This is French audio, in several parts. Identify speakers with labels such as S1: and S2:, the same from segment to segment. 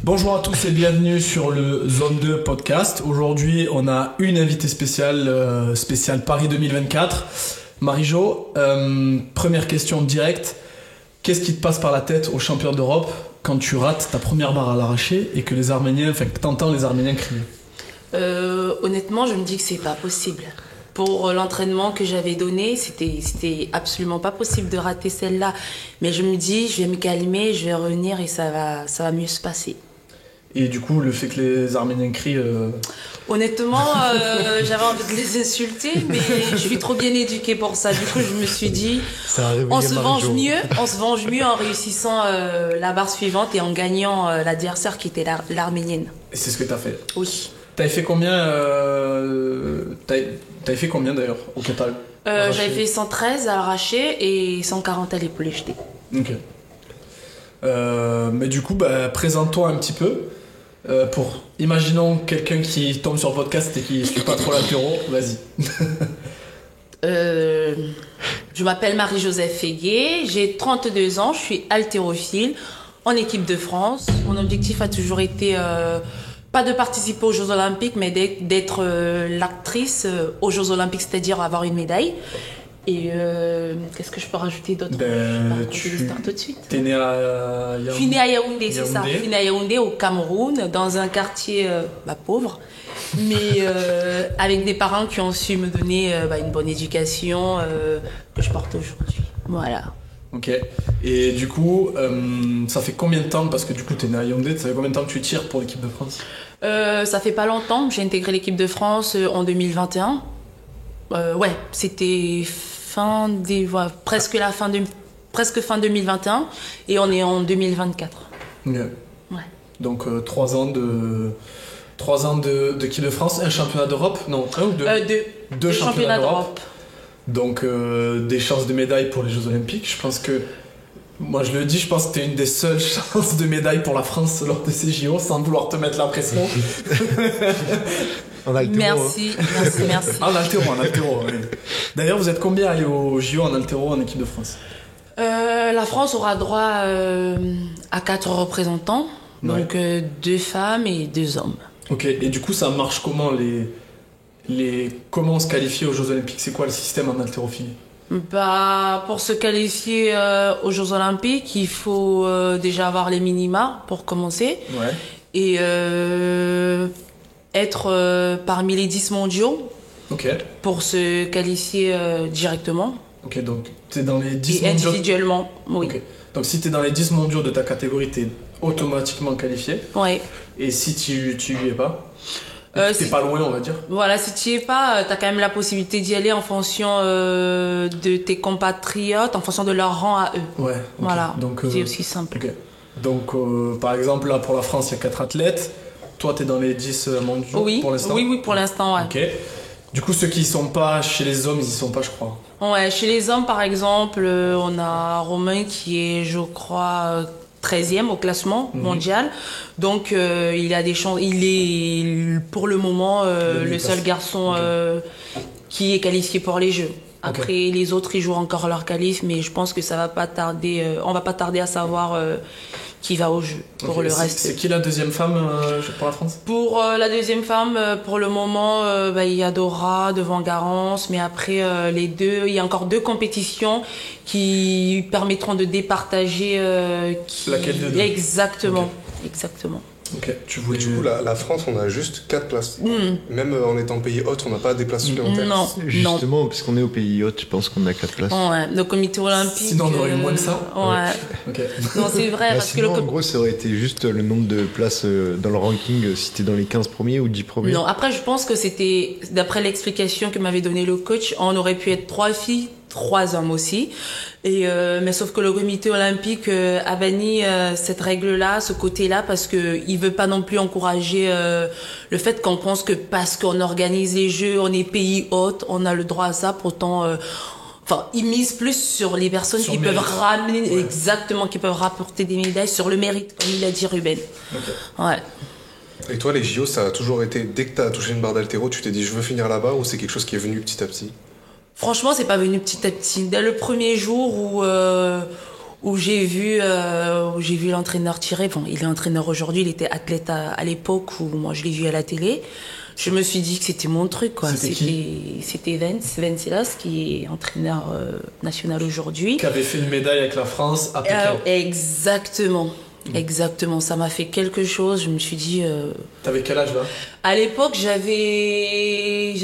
S1: Bonjour à tous et bienvenue sur le Zone 2 podcast. Aujourd'hui, on a une invitée spéciale, spéciale Paris 2024. Marie-Jo, première question directe. Qu'est-ce qui te passe par la tête au champion d'Europe quand tu rates ta première barre à l'arraché et que que t'entends les Arméniens crier?
S2: Honnêtement, je me dis que c'est pas possible. Pour l'entraînement que j'avais donné, c'était absolument pas possible de rater celle-là. Mais je me dis, je vais me calmer, je vais revenir et ça va mieux se passer.
S1: Et du coup, le fait que les Arméniens crient...
S2: Honnêtement, j'avais envie de les insulter, mais je suis trop bien éduquée pour ça. Du coup, je me suis dit, on se venge mieux en réussissant la barre suivante et en gagnant l'adversaire qui était l'Arménienne.
S1: Et c'est ce que t'as fait?
S2: Oui.
S1: T'avais fait combien t'avais fait combien d'ailleurs au total?
S2: J'avais fait 113 à l'arraché et 140 à l'épaule jetée.
S1: Ok. Mais du coup, présente-toi un petit peu. Imaginons quelqu'un qui tombe sur le podcast et qui ne suit pas trop l'haltéro, vas-y.
S2: Je m'appelle Marie-Joseph Fégué, j'ai 32 ans, je suis haltérophile en équipe de France. Mon objectif a toujours été, pas de participer aux Jeux Olympiques, mais d'être l'actrice aux Jeux Olympiques, c'est-à-dire avoir une médaille. Et qu'est-ce que je peux rajouter d'autre? Je pars tout de suite.
S1: T'es née à Yaoundé?
S2: Je suis née à Yaoundé, c'est ça. Je suis née à Yaoundé, au Cameroun, dans un quartier pauvre, mais avec des parents qui ont su me donner une bonne éducation que je porte aujourd'hui. Voilà.
S1: Ok. Et du coup, ça fait combien de temps, parce que du coup t'es née à Yaoundé, ça fait combien de temps que tu tires pour l'équipe de France?
S2: Ça fait pas longtemps. J'ai intégré l'équipe de France en 2021. C'était presque fin 2021 et on est en 2024.
S1: Okay.
S2: Ouais.
S1: Donc 3 ans d'équipe de France, un championnat d'Europe? Non, un ou deux? Deux championnats d'Europe. Donc des chances de médaille pour les Jeux Olympiques. Je pense que, moi je le dis, je pense que t'es une des seules chances de médaille pour la France lors de ces JO, sans vouloir te mettre la pression.
S2: En altéro, merci.
S1: En altéro, oui. D'ailleurs, vous êtes combien allés aux JO en altéro en équipe de France?
S2: La France aura droit à 4 représentants, donc 2 femmes et 2 hommes.
S1: Ok, et du coup, ça marche comment comment on se qualifie aux Jeux Olympiques? C'est quoi le système en haltérophilie?
S2: Pour se qualifier aux Jeux Olympiques, il faut déjà avoir les minima pour commencer.
S1: Ouais.
S2: Et être parmi les 10 mondiaux pour se qualifier directement.
S1: Ok, donc tu es dans les 10
S2: et
S1: mondiaux.
S2: Individuellement, oui.
S1: Okay. Donc si tu es dans les 10 mondiaux de ta catégorie, tu es automatiquement qualifié.
S2: Oui.
S1: Et si tu y es pas, t'es pas loin, on va dire.
S2: Voilà, si tu y es pas, tu as quand même la possibilité d'y aller en fonction de tes compatriotes, en fonction de leur rang à eux.
S1: Ouais. Okay.
S2: Voilà,
S1: donc,
S2: c'est aussi simple.
S1: Okay. Donc par exemple, là pour la France, il y a 4 athlètes. Toi, tu es dans les 10 mondiaux pour l'instant?
S2: Oui, pour l'instant, ouais.
S1: Ok. Du coup, ceux qui ne sont pas chez les hommes, ils y sont pas, je crois.
S2: Ouais, chez les hommes, par exemple, on a Romain qui est, je crois, 13e au classement mondial. Donc, il a des chances. Il est, pour le moment, le seul garçon qui est qualifié pour les Jeux. Après, les autres, ils jouent encore leur qualif, mais je pense que ça va pas tarder. On va pas tarder à savoir qui va au jeu pour le reste.
S1: C'est qui la deuxième femme pour la France?
S2: Pour la deuxième femme, pour le moment, il y a Dora devant Garance, mais après les deux, il y a encore 2 compétitions qui permettront de départager.
S1: Laquelle de deux?
S2: Exactement, exactement.
S1: Ok,
S3: du coup, la France, on a juste 4 places. Même en étant pays hôte, on n'a pas des places supplémentaires.
S2: Non.
S4: Justement, puisqu'on est au pays hôte, je pense qu'on a 4 places.
S2: Ouais, le comité olympique.
S1: Sinon, on aurait eu moins que ça.
S2: Ouais.
S1: Okay.
S2: Non, c'est vrai. Parce
S4: sinon,
S2: que
S4: en gros, ça aurait été juste le nombre de places dans le ranking, si t'es dans les 15 premiers ou 10 premiers.
S2: Non, après, je pense que c'était, d'après l'explication que m'avait donné le coach, on aurait pu être 3 filles, 3 hommes aussi. Et mais sauf que le comité olympique a banni cette règle-là, ce côté-là, parce que il veut pas non plus encourager le fait qu'on pense que parce qu'on organise les Jeux, on est pays hôte, on a le droit à ça. Pourtant, ils misent plus sur les personnes qui peuvent ramener exactement, qui peuvent rapporter des médailles sur le mérite, comme il a dit Ruben. Ouais.
S3: Et toi, les JO, ça a toujours été, dès que t'as touché une barre d'haltéro, tu t'es dit je veux finir là-bas, ou c'est quelque chose qui est venu petit à petit?
S2: Franchement, c'est pas venu petit à petit. Dès le premier jour où j'ai vu l'entraîneur tirer. Bon, il est entraîneur aujourd'hui, il était athlète à l'époque où moi je l'ai vu à la télé. Je me suis dit que c'était mon truc, quoi. C'était Vence Silas, qui est entraîneur national aujourd'hui.
S1: Qui avait fait une médaille avec la France à Pékin.
S2: Exactement. Exactement, ça m'a fait quelque chose. Je me suis dit.
S1: T'avais quel âge là?
S2: À l'époque, j'avais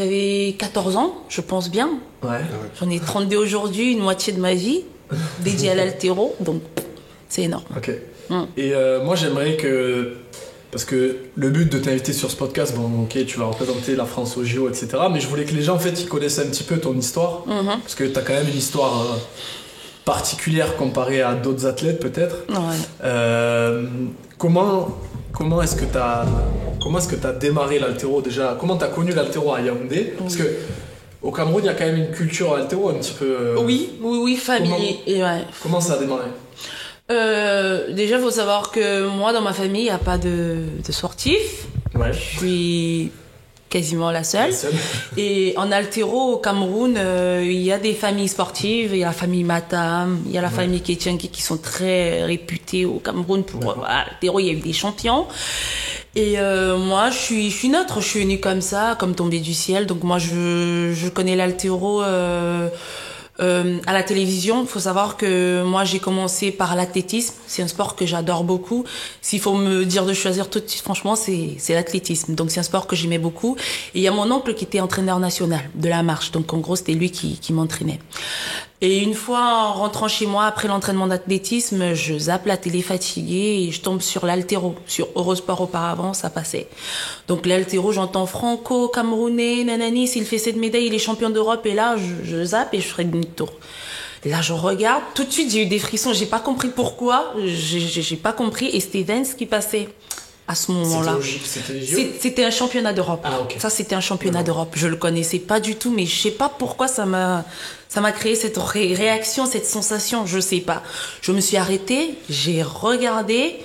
S2: 14 ans, je pense bien.
S1: Ouais.
S2: J'en ai 32 aujourd'hui, une moitié de ma vie dédiée à l'haltéro, donc c'est énorme.
S1: Ok. Et moi, j'aimerais que. Parce que le but de t'inviter sur ce podcast, bon, ok, tu vas représenter la France au JO, etc. Mais je voulais que les gens, en fait, ils connaissent un petit peu ton histoire. Parce que t'as quand même une histoire particulière comparée à d'autres athlètes, peut-être.
S2: Ouais.
S1: Comment est-ce que t'as démarré l'haltéro déjà? Comment t'as connu l'haltéro à Yaoundé? Parce que au Cameroun, il y a quand même une culture haltéro un petit peu.
S2: Oui, familier.
S1: Comment ça a démarré?
S2: Déjà, il faut savoir que moi, dans ma famille, il n'y a pas de sportif.
S1: Ouais.
S2: Je suis quasiment la seule. Et en haltéro, au Cameroun, il y a des familles sportives. Il y a la famille Matam, il y a la famille Kétienki qui sont très réputées au Cameroun pour l'haltéro. Il y a eu des champions. Et moi, je suis neutre. Je suis venue comme ça, comme tombée du ciel. Donc moi, je connais l'haltéro à la télévision. Il faut savoir que moi, j'ai commencé par l'athlétisme. C'est un sport que j'adore beaucoup. S'il faut me dire de choisir tout de suite, franchement, c'est l'athlétisme. Donc, c'est un sport que j'aimais beaucoup. Et il y a mon oncle qui était entraîneur national de la marche. Donc, en gros, c'était lui qui m'entraînait. Et une fois, en rentrant chez moi, après l'entraînement d'athlétisme, je zappe la télé fatiguée et je tombe sur l'haltéro. Sur Eurosport auparavant, ça passait. Donc l'haltéro, j'entends franco-camerounais, nanani, s'il fait cette médaille, il est champion d'Europe. Et là, je zappe et je ferai demi-tour. Là, je regarde. Tout de suite, j'ai eu des frissons. J'ai pas compris pourquoi. J'ai pas compris. Et c'était Vence qui passait à ce moment-là. C'était un championnat d'Europe.
S1: Ah, ok.
S2: Ça, c'était un championnat d'Europe. Je le connaissais pas du tout, mais je sais pas pourquoi ça m'a créé cette réaction, cette sensation. Je sais pas. Je me suis arrêtée, j'ai regardé,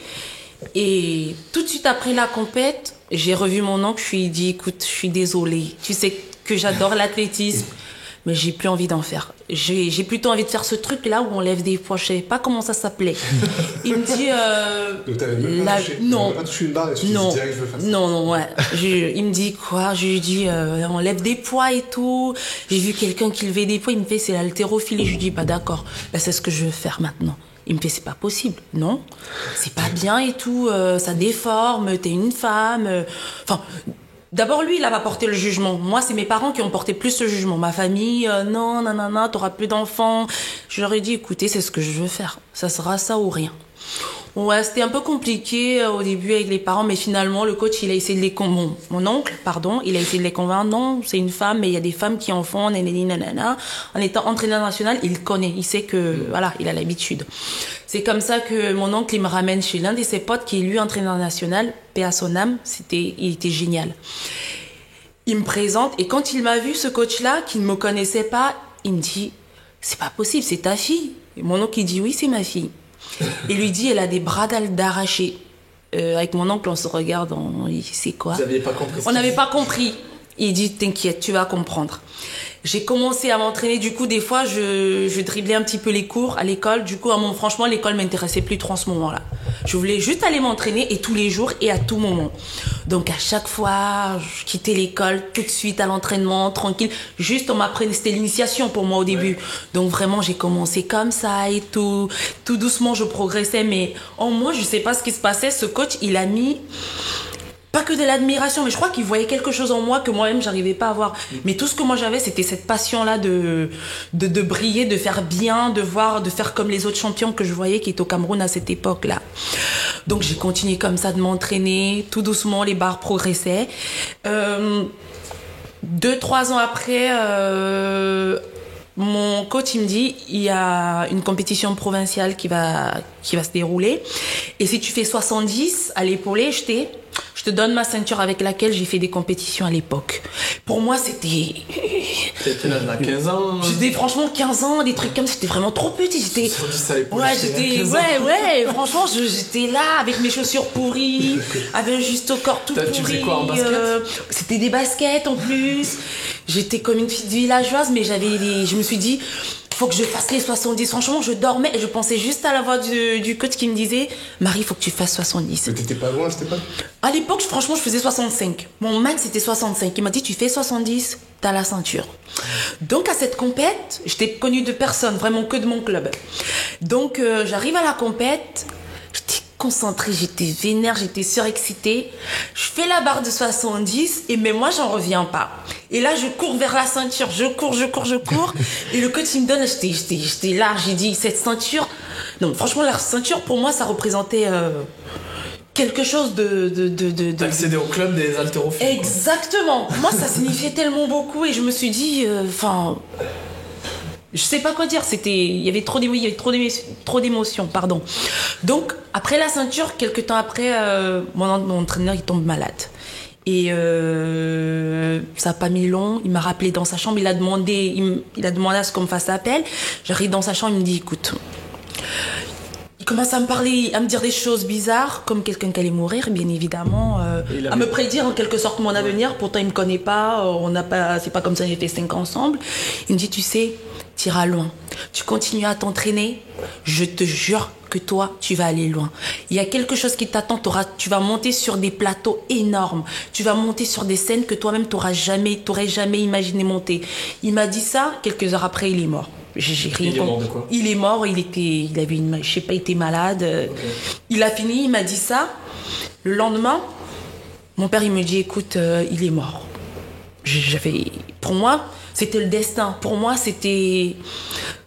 S2: et tout de suite après la compète, j'ai revu mon oncle. Je lui ai dit, écoute, je suis désolée. Tu sais que j'adore l'athlétisme, mais j'ai plus envie d'en faire. J'ai plutôt envie de faire ce truc-là où on lève des poids. Je savais pas comment ça s'appelait. Il me dit...
S3: Donc t'avais même pas touché,
S2: non.
S3: T'avais pas touché une barre et tu
S2: non.
S3: te dis direct je veux faire ça.
S2: Non, ouais. Il me dit quoi? Je lui dis on lève des poids et tout. J'ai vu quelqu'un qui levait des poids. Il me fait c'est l'haltérophilie. Je lui dis bah d'accord. Là c'est ce que je veux faire maintenant. Il me fait c'est pas possible. Non, c'est pas bien et tout. Ça déforme. T'es une femme. Enfin... D'abord, lui, il a pas porté le jugement. Moi, c'est mes parents qui ont porté plus le jugement. Ma famille, non, nanana, t'auras plus d'enfants. Je leur ai dit, écoutez, c'est ce que je veux faire. Ça sera ça ou rien. Ouais, c'était un peu compliqué au début avec les parents, mais finalement, le coach, il a essayé de les convaincre. Mon oncle, pardon, il a essayé de les convaincre. Non, c'est une femme, mais il y a des femmes qui en font, nanana. En étant entraîneur national, il connaît. Il sait que, voilà, il a l'habitude. C'est comme ça que mon oncle, il me ramène chez l'un de ses potes qui est lui entraîneur national, paix à son âme. Il était génial. Il me présente, et quand il m'a vu, ce coach-là, qui ne me connaissait pas, il me dit, c'est pas possible, c'est ta fille. Et mon oncle, il dit, oui, c'est ma fille. Il lui dit, elle a des bras d'arrachés. Avec mon oncle, on se regarde, on dit, c'est quoi?
S1: Vous n'aviez pas compris?
S2: On n'avait pas compris. Il dit, t'inquiète, tu vas comprendre. J'ai commencé à m'entraîner, du coup, des fois, je driblais un petit peu les cours à l'école. Du coup, franchement, l'école m'intéressait plus trop en ce moment-là. Je voulais juste aller m'entraîner, et tous les jours et à tout moment. Donc, à chaque fois, je quittais l'école tout de suite à l'entraînement, tranquille. Juste, on m'apprenait, c'était l'initiation pour moi au début. Ouais. Donc, vraiment, j'ai commencé comme ça et tout. Tout doucement, je progressais, mais en moi, je sais pas ce qui se passait. Ce coach, il a mis... pas que de l'admiration, mais je crois qu'il voyait quelque chose en moi que moi-même j'arrivais pas à voir. Mais tout ce que moi j'avais, c'était cette passion-là de briller, de faire bien, de faire comme les autres champions que je voyais qui étaient au Cameroun à cette époque-là. Donc j'ai continué comme ça de m'entraîner, tout doucement les barres progressaient. 2-3 ans après, mon coach il me dit il y a une compétition provinciale qui va se dérouler et si tu fais 70 à l'épaulé, je te donne ma ceinture avec laquelle j'ai fait des compétitions à l'époque. Pour moi, c'était...
S1: T'étais là, 15 ans?
S2: J'étais franchement 15 ans, des trucs comme ça. J'étais vraiment trop petit. J'étais... Ouais, franchement, j'étais là avec mes chaussures pourries, avec un juste au corps tout pourri.
S1: Tu faisais quoi en basket?
S2: C'était des baskets en plus. J'étais comme une petite villageoise, mais je me suis dit... faut que je fasse les 70. Franchement, je dormais et je pensais juste à la voix du coach qui me disait, Marie, faut que tu fasses 70.
S3: Mais t'étais pas loin, c'était pas.
S2: À l'époque, franchement, je faisais 65. Mon max, c'était 65. Il m'a dit, tu fais 70, t'as la ceinture. Donc, à cette compète, j'étais connue de personne, vraiment que de mon club. Donc, j'arrive à la compète, j'étais concentrée, j'étais vénère, j'étais surexcitée. Je fais la barre de 70 et mais moi, j'en reviens pas. Et là, je cours vers la ceinture, je cours. Et le coach, il me donne, j'étais là, j'ai dit, cette ceinture... Non, franchement, la ceinture, pour moi, ça représentait... quelque chose de
S1: D'accéder au club des haltérophiles.
S2: Exactement. Moi, ça signifiait tellement beaucoup et je me suis dit, je sais pas quoi dire. Il y avait trop d'émotions, pardon. Donc, après la ceinture, quelques temps après, mon entraîneur, il tombe malade. Et ça n'a pas mis long. Il m'a rappelé dans sa chambre. Il a demandé à ce qu'on me fasse appel. J'arrive dans sa chambre, il me dit, écoute. Il commence à me parler, à me dire des choses bizarres, comme quelqu'un qui allait mourir, bien évidemment, à me prédire en quelque sorte mon avenir. Pourtant, il me connaît pas, c'est pas comme ça, j'ai fait 5 ans ensemble. Il me dit, tu sais, tu iras loin. Tu continues à t'entraîner, je te jure que toi, tu vas aller loin. Il y a quelque chose qui t'attend, tu vas monter sur des plateaux énormes. Tu vas monter sur des scènes que toi-même, t'aurais jamais imaginé monter. Il m'a dit ça, quelques heures après, il est mort.
S1: Il est mort de quoi?
S2: Il est mort, il avait je sais pas, été malade. Okay. Il a fini, il m'a dit ça. Le lendemain, mon père, il me dit, écoute, il est mort. Pour moi, c'était le destin. Pour moi,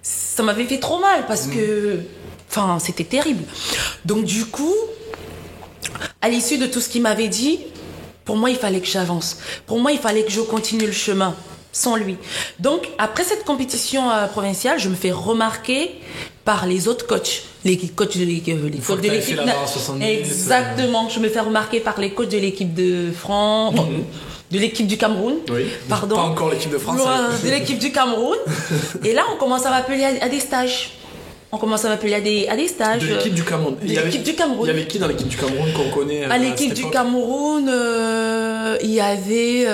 S2: ça m'avait fait trop mal parce que, c'était terrible. Donc du coup, à l'issue de tout ce qu'il m'avait dit, pour moi, il fallait que j'avance. Pour moi, il fallait que je continue le chemin. Sans lui. Donc, après cette compétition provinciale, je me fais remarquer par les autres coachs. Les coachs de l'équipe. Exactement. Je me fais remarquer par les coachs de l'équipe de France. De l'équipe du Cameroun.
S1: Oui.
S2: Pardon.
S1: Pas encore l'équipe de France.
S2: De l'équipe du Cameroun. Et là, on commence à m'appeler à des stages. On commence à m'appeler à des stages.
S1: De l'équipe du Cameroun.
S2: Il y avait
S1: qui dans l'équipe du Cameroun qu'on connaît
S2: à l'équipe du Cameroun, il y avait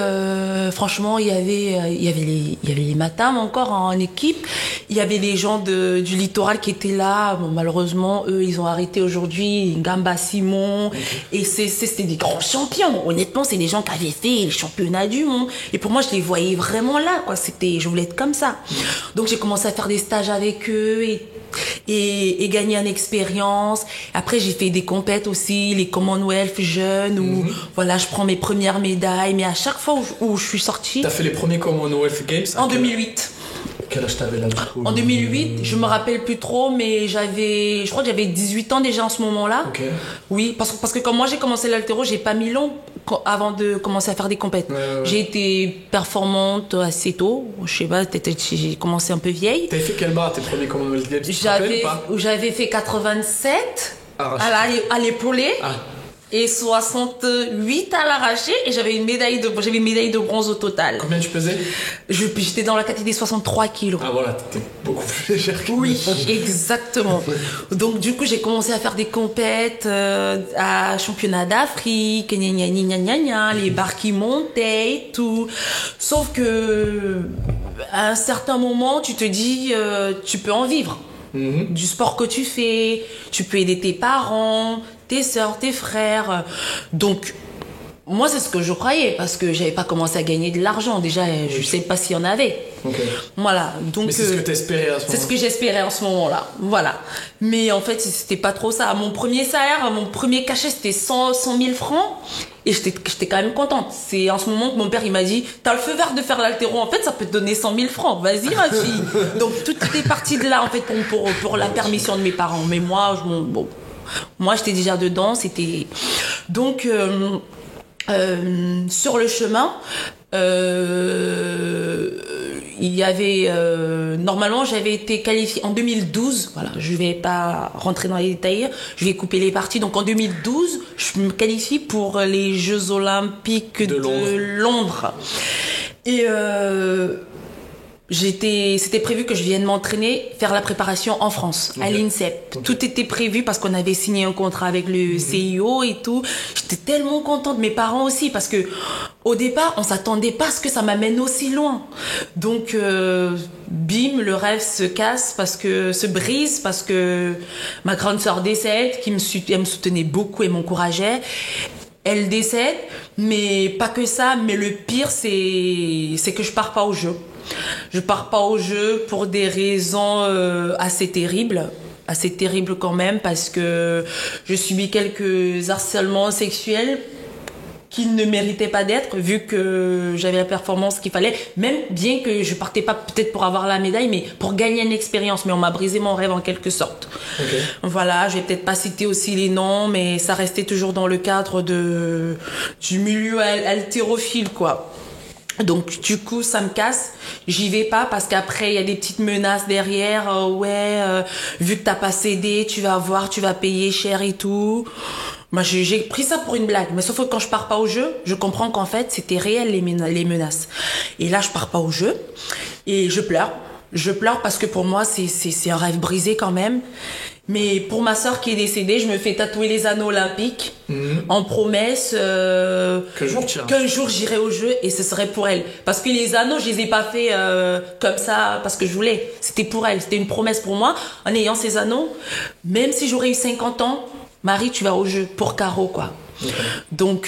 S2: franchement, il y avait les Matam encore en équipe. Il y avait les gens du littoral qui étaient là. Bon, malheureusement, eux, ils ont arrêté aujourd'hui. Gamba Simon. Okay. Et c'était des grands champions. Honnêtement, c'est des gens qui avaient fait les championnats du monde. Et pour moi, je les voyais vraiment là, quoi. Je voulais être comme ça. Donc, j'ai commencé à faire des stages avec eux et gagner en expérience. Après, j'ai fait des compètes aussi, les Commonwealth jeunes, où voilà, je prends mes premières médailles. Mais à chaque fois où je suis sortie...
S1: T'as fait les premiers Commonwealth Games
S2: en 2008.
S1: Quel âge t'avais là du coup?
S2: En 2008, je me rappelle plus trop, mais je crois que j'avais 18 ans déjà en ce moment-là.
S1: Okay.
S2: Oui, parce que quand moi j'ai commencé l'haltéro, j'ai pas mis long avant de commencer à faire des compètes.
S1: Ouais.
S2: J'ai été performante assez tôt. Je sais pas, peut-être j'ai commencé un peu vieille.
S1: T'avais fait quelle barre tes premiers Commonwealth Games?
S2: J'avais fait 87 à l'épaulé. Et 68 à l'arraché, et j'avais une médaille de bronze au total.
S1: Combien tu pesais?
S2: J'étais dans la catégorie des 63 kilos.
S1: Ah voilà, t'étais beaucoup plus légère que moi.
S2: Oui, exactement. Donc du coup, j'ai commencé à faire des compètes à championnat d'Afrique, les barres qui montaient et tout. Sauf que à un certain moment, tu te dis, tu peux en vivre. Du sport que tu fais, tu peux aider tes parents, tes sœurs, tes frères. Donc, moi, c'est ce que je croyais, parce que j'avais pas commencé à gagner de l'argent. Déjà, je sais pas s'il y en avait.
S1: Okay.
S2: Voilà. Donc,
S1: mais c'est ce que t'espérais à ce moment-là.
S2: C'est ce que j'espérais en ce moment-là. Voilà. Mais en fait, c'était pas trop ça. Mon premier salaire, mon premier cachet, c'était 100 000 francs. Et j'étais quand même contente. C'est en ce moment que mon père, il m'a dit, t'as le feu vert de faire l'haltéro. En fait, ça peut te donner 100 000 francs. Vas-y, ma fille. Donc, tout est parti de là, en fait, pour la permission de mes parents. Mais moi, moi, j'étais déjà dedans. C'était, donc, sur le chemin, il y avait normalement j'avais été qualifiée en 2012. Voilà, je vais pas rentrer dans les détails, je vais couper les parties. Donc en 2012, je me qualifie pour les Jeux Olympiques de Londres. Et c'était prévu que je vienne m'entraîner, faire la préparation en France, à l'INSEP. Tout était prévu parce qu'on avait signé un contrat avec le CIO et tout. J'étais tellement contente, mes parents aussi, parce que au départ, on s'attendait pas à ce que ça m'amène aussi loin. Donc, bim, le rêve se brise parce que ma grande sœur décède, elle me soutenait beaucoup et m'encourageait. Elle décède, mais pas que ça, mais le pire, c'est que je pars pas au jeu. Je pars pas au jeu pour des raisons assez terribles quand même, parce que je subis quelques harcèlements sexuels qui ne méritaient pas d'être, vu que j'avais la performance qu'il fallait, même bien que je partais pas peut-être pour avoir la médaille, mais pour gagner une expérience. Mais on m'a brisé mon rêve en quelque sorte. Okay. Voilà, je vais peut-être pas citer aussi les noms, mais ça restait toujours dans le cadre du milieu haltérophile, quoi. Donc du coup ça me casse, j'y vais pas parce qu'après il y a des petites menaces derrière, vu que t'as pas cédé, tu vas payer cher et tout. Moi j'ai pris ça pour une blague, mais sauf que quand je pars pas au jeu, je comprends qu'en fait c'était réel les menaces. Et là je pars pas au jeu et je pleure parce que pour moi c'est un rêve brisé quand même. Mais pour ma sœur qui est décédée, je me fais tatouer les anneaux olympiques en promesse qu'un jour j'irai au jeu et ce serait pour elle. Parce que les anneaux, je les ai pas fait comme ça parce que je voulais. C'était pour elle, c'était une promesse pour moi. En ayant ces anneaux, même si j'aurais eu 50 ans, Marie, tu vas au jeu pour Caro, quoi. Okay. Donc,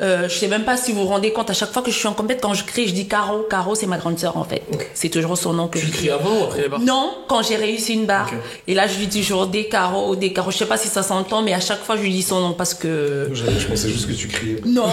S2: je sais même pas si vous vous rendez compte, à chaque fois que je suis en compète, quand je crie, je dis Caro. Caro, c'est ma grande sœur, en fait. Okay. C'est toujours son nom que je crie.
S1: Tu cries avant ou après les barres?
S2: Non, quand j'ai réussi une barre. Okay. Et là, je lui dis toujours des Caro. Je sais pas si ça s'entend, mais à chaque fois, je lui dis son nom parce que...
S3: Je pensais juste que tu criais.
S2: Non,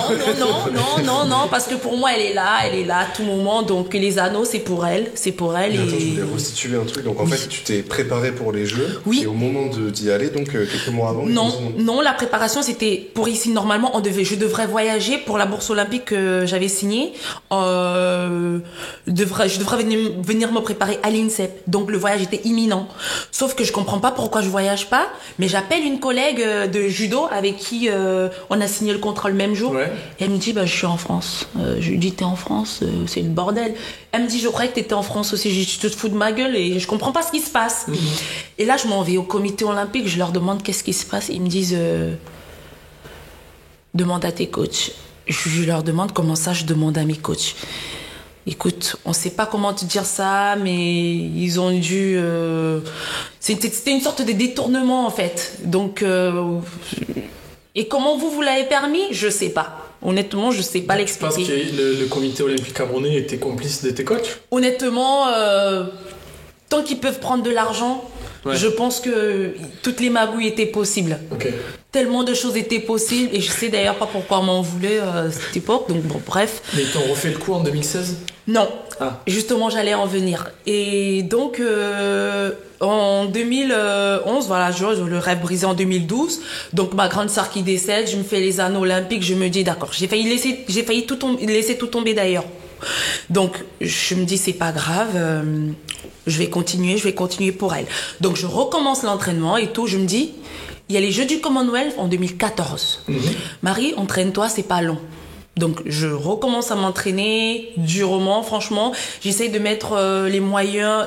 S2: parce que pour moi, elle est là à tout moment. Donc, les anneaux, c'est pour elle.
S3: Mais attends, je voulais restituer un truc. Donc, en fait, tu t'es préparé pour les Jeux.
S2: Oui.
S3: Et au moment d'y aller, donc, quelques mois avant...
S2: Non, la préparation, c'était pour ici. Normalement, je devrais voyager pour la bourse olympique que j'avais signée. Je devrais venir me préparer à l'INSEP. Donc le voyage était imminent. Sauf que je comprends pas pourquoi je voyage pas. Mais j'appelle une collègue de judo avec qui on a signé le contrat le même jour. Ouais. Et elle me dit je suis en France. Je lui dis t'es en France, c'est le bordel. Elle me dit je croyais que t'étais en France aussi. Je dis tu te fous de ma gueule et je comprends pas ce qui se passe. Et là je m'en vais au comité olympique. Je leur demande qu'est-ce qui se passe. Ils me disent demande à tes coachs. Je leur demande comment ça, je demande à mes coachs. Écoute, on sait pas comment te dire ça, mais ils ont dû... C'était une sorte de détournement, en fait. Donc, et comment vous l'avez permis? Je sais pas. Honnêtement, je sais pas l'expliquer.
S1: Tu penses que le comité olympique camerounais était complice de tes coachs?
S2: Honnêtement, tant qu'ils peuvent prendre de l'argent... Ouais. Je pense que toutes les magouilles étaient possibles. Okay. Tellement de choses étaient possibles et je sais d'ailleurs pas pourquoi on m'en voulait à cette époque. Donc bon, bref.
S1: Mais ils t'ont refait le coup en 2016?
S2: Non. Justement, j'allais en venir. Et donc en 2011, voilà, le rêve brisé en 2012. Donc ma grande sœur qui décède, je me fais les anneaux olympiques. Je me dis d'accord. J'ai failli laisser tout tomber d'ailleurs. Donc je me dis c'est pas grave. Je vais continuer pour elle. Donc, je recommence l'entraînement et tout. Je me dis, il y a les Jeux du Commonwealth en 2014. Marie, entraîne-toi, c'est pas long. Donc, je recommence à m'entraîner durement, franchement. J'essaye de mettre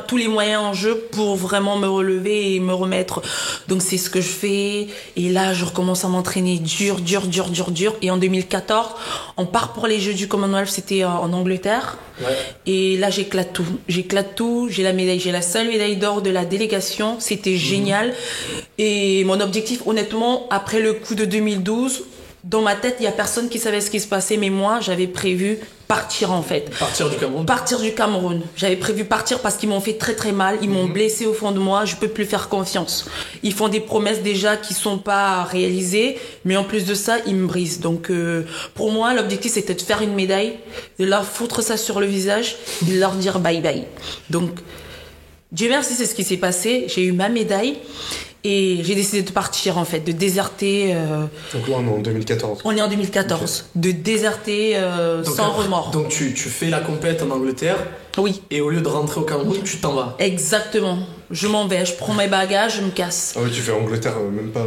S2: tous les moyens en jeu pour vraiment me relever et me remettre. Donc, c'est ce que je fais. Et là, je recommence à m'entraîner dur. Et en 2014, on part pour les Jeux du Commonwealth. C'était en Angleterre. Ouais. Et là, j'éclate tout. J'ai la médaille. J'ai la seule médaille d'or de la délégation. C'était génial. Et mon objectif, honnêtement, après le coup de 2012, dans ma tête, il y a personne qui savait ce qui se passait, mais moi, j'avais prévu partir en fait.
S1: Partir du Cameroun.
S2: Partir du Cameroun. J'avais prévu partir parce qu'ils m'ont fait très très mal, ils m'ont blessé au fond de moi, je peux plus faire confiance. Ils font des promesses déjà qui sont pas réalisées, mais en plus de ça, ils me brisent. Donc pour moi, l'objectif c'était de faire une médaille, de leur foutre ça sur le visage, de leur dire bye bye. Donc Dieu merci, c'est ce qui s'est passé. J'ai eu ma médaille. Et j'ai décidé de partir en fait, de déserter.
S3: Donc là on est en 2014.
S2: On est en 2014. Okay. De déserter sans remords.
S1: Donc tu fais la compète en Angleterre.
S2: Oui.
S1: Et au lieu de rentrer au Cameroun, tu t'en vas.
S2: Exactement. Je m'en vais, je prends mes bagages, je me casse.
S3: Ah oui, tu fais Angleterre, même pas.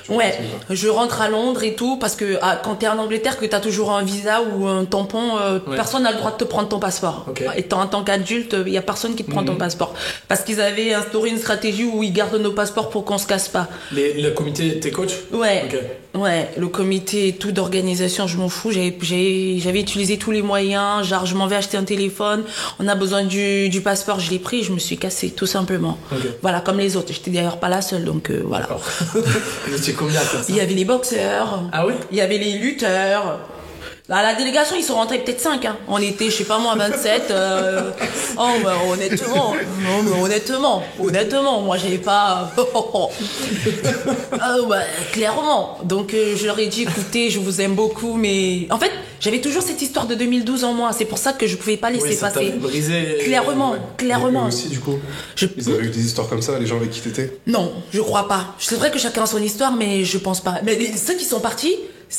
S2: Ouais, je rentre à Londres et tout, parce que quand t'es en Angleterre, que t'as toujours un visa ou un tampon, personne n'a le droit de te prendre ton passeport.
S1: Okay.
S2: Étant en tant qu'adulte, il y a personne qui te prend ton passeport. Parce qu'ils avaient instauré une stratégie où ils gardent nos passeports pour qu'on se casse pas.
S1: Le comité, tes coachs?
S2: Ouais.
S1: Okay.
S2: Ouais, le comité et tout d'organisation, je m'en fous. J'avais utilisé tous les moyens. Genre, je m'en vais acheter un téléphone. On a besoin du passeport, je l'ai pris et je me suis cassée, tout simplement.
S1: Okay.
S2: Voilà, comme les autres. J'étais d'ailleurs pas la seule, donc voilà.
S1: Vous étiez combien à faire ça?
S2: Il y avait les boxeurs.
S1: Ah oui?
S2: Il y avait les lutteurs. À la délégation, ils sont rentrés peut-être 5. Hein. On était, je sais pas moi, 27. Oh, bah, honnêtement, moi, j'avais pas. Clairement. Donc, je leur ai dit, écoutez, je vous aime beaucoup, mais en fait, j'avais toujours cette histoire de 2012 en moi. C'est pour ça que je pouvais pas laisser passer.
S1: Brisé.
S2: Clairement.
S3: Et eux aussi, du coup. Ils avaient eu des histoires comme ça, les gens avec qui t'étais?
S2: Non, je crois pas. C'est vrai que chacun a son histoire, mais je pense pas. Mais ceux qui sont partis.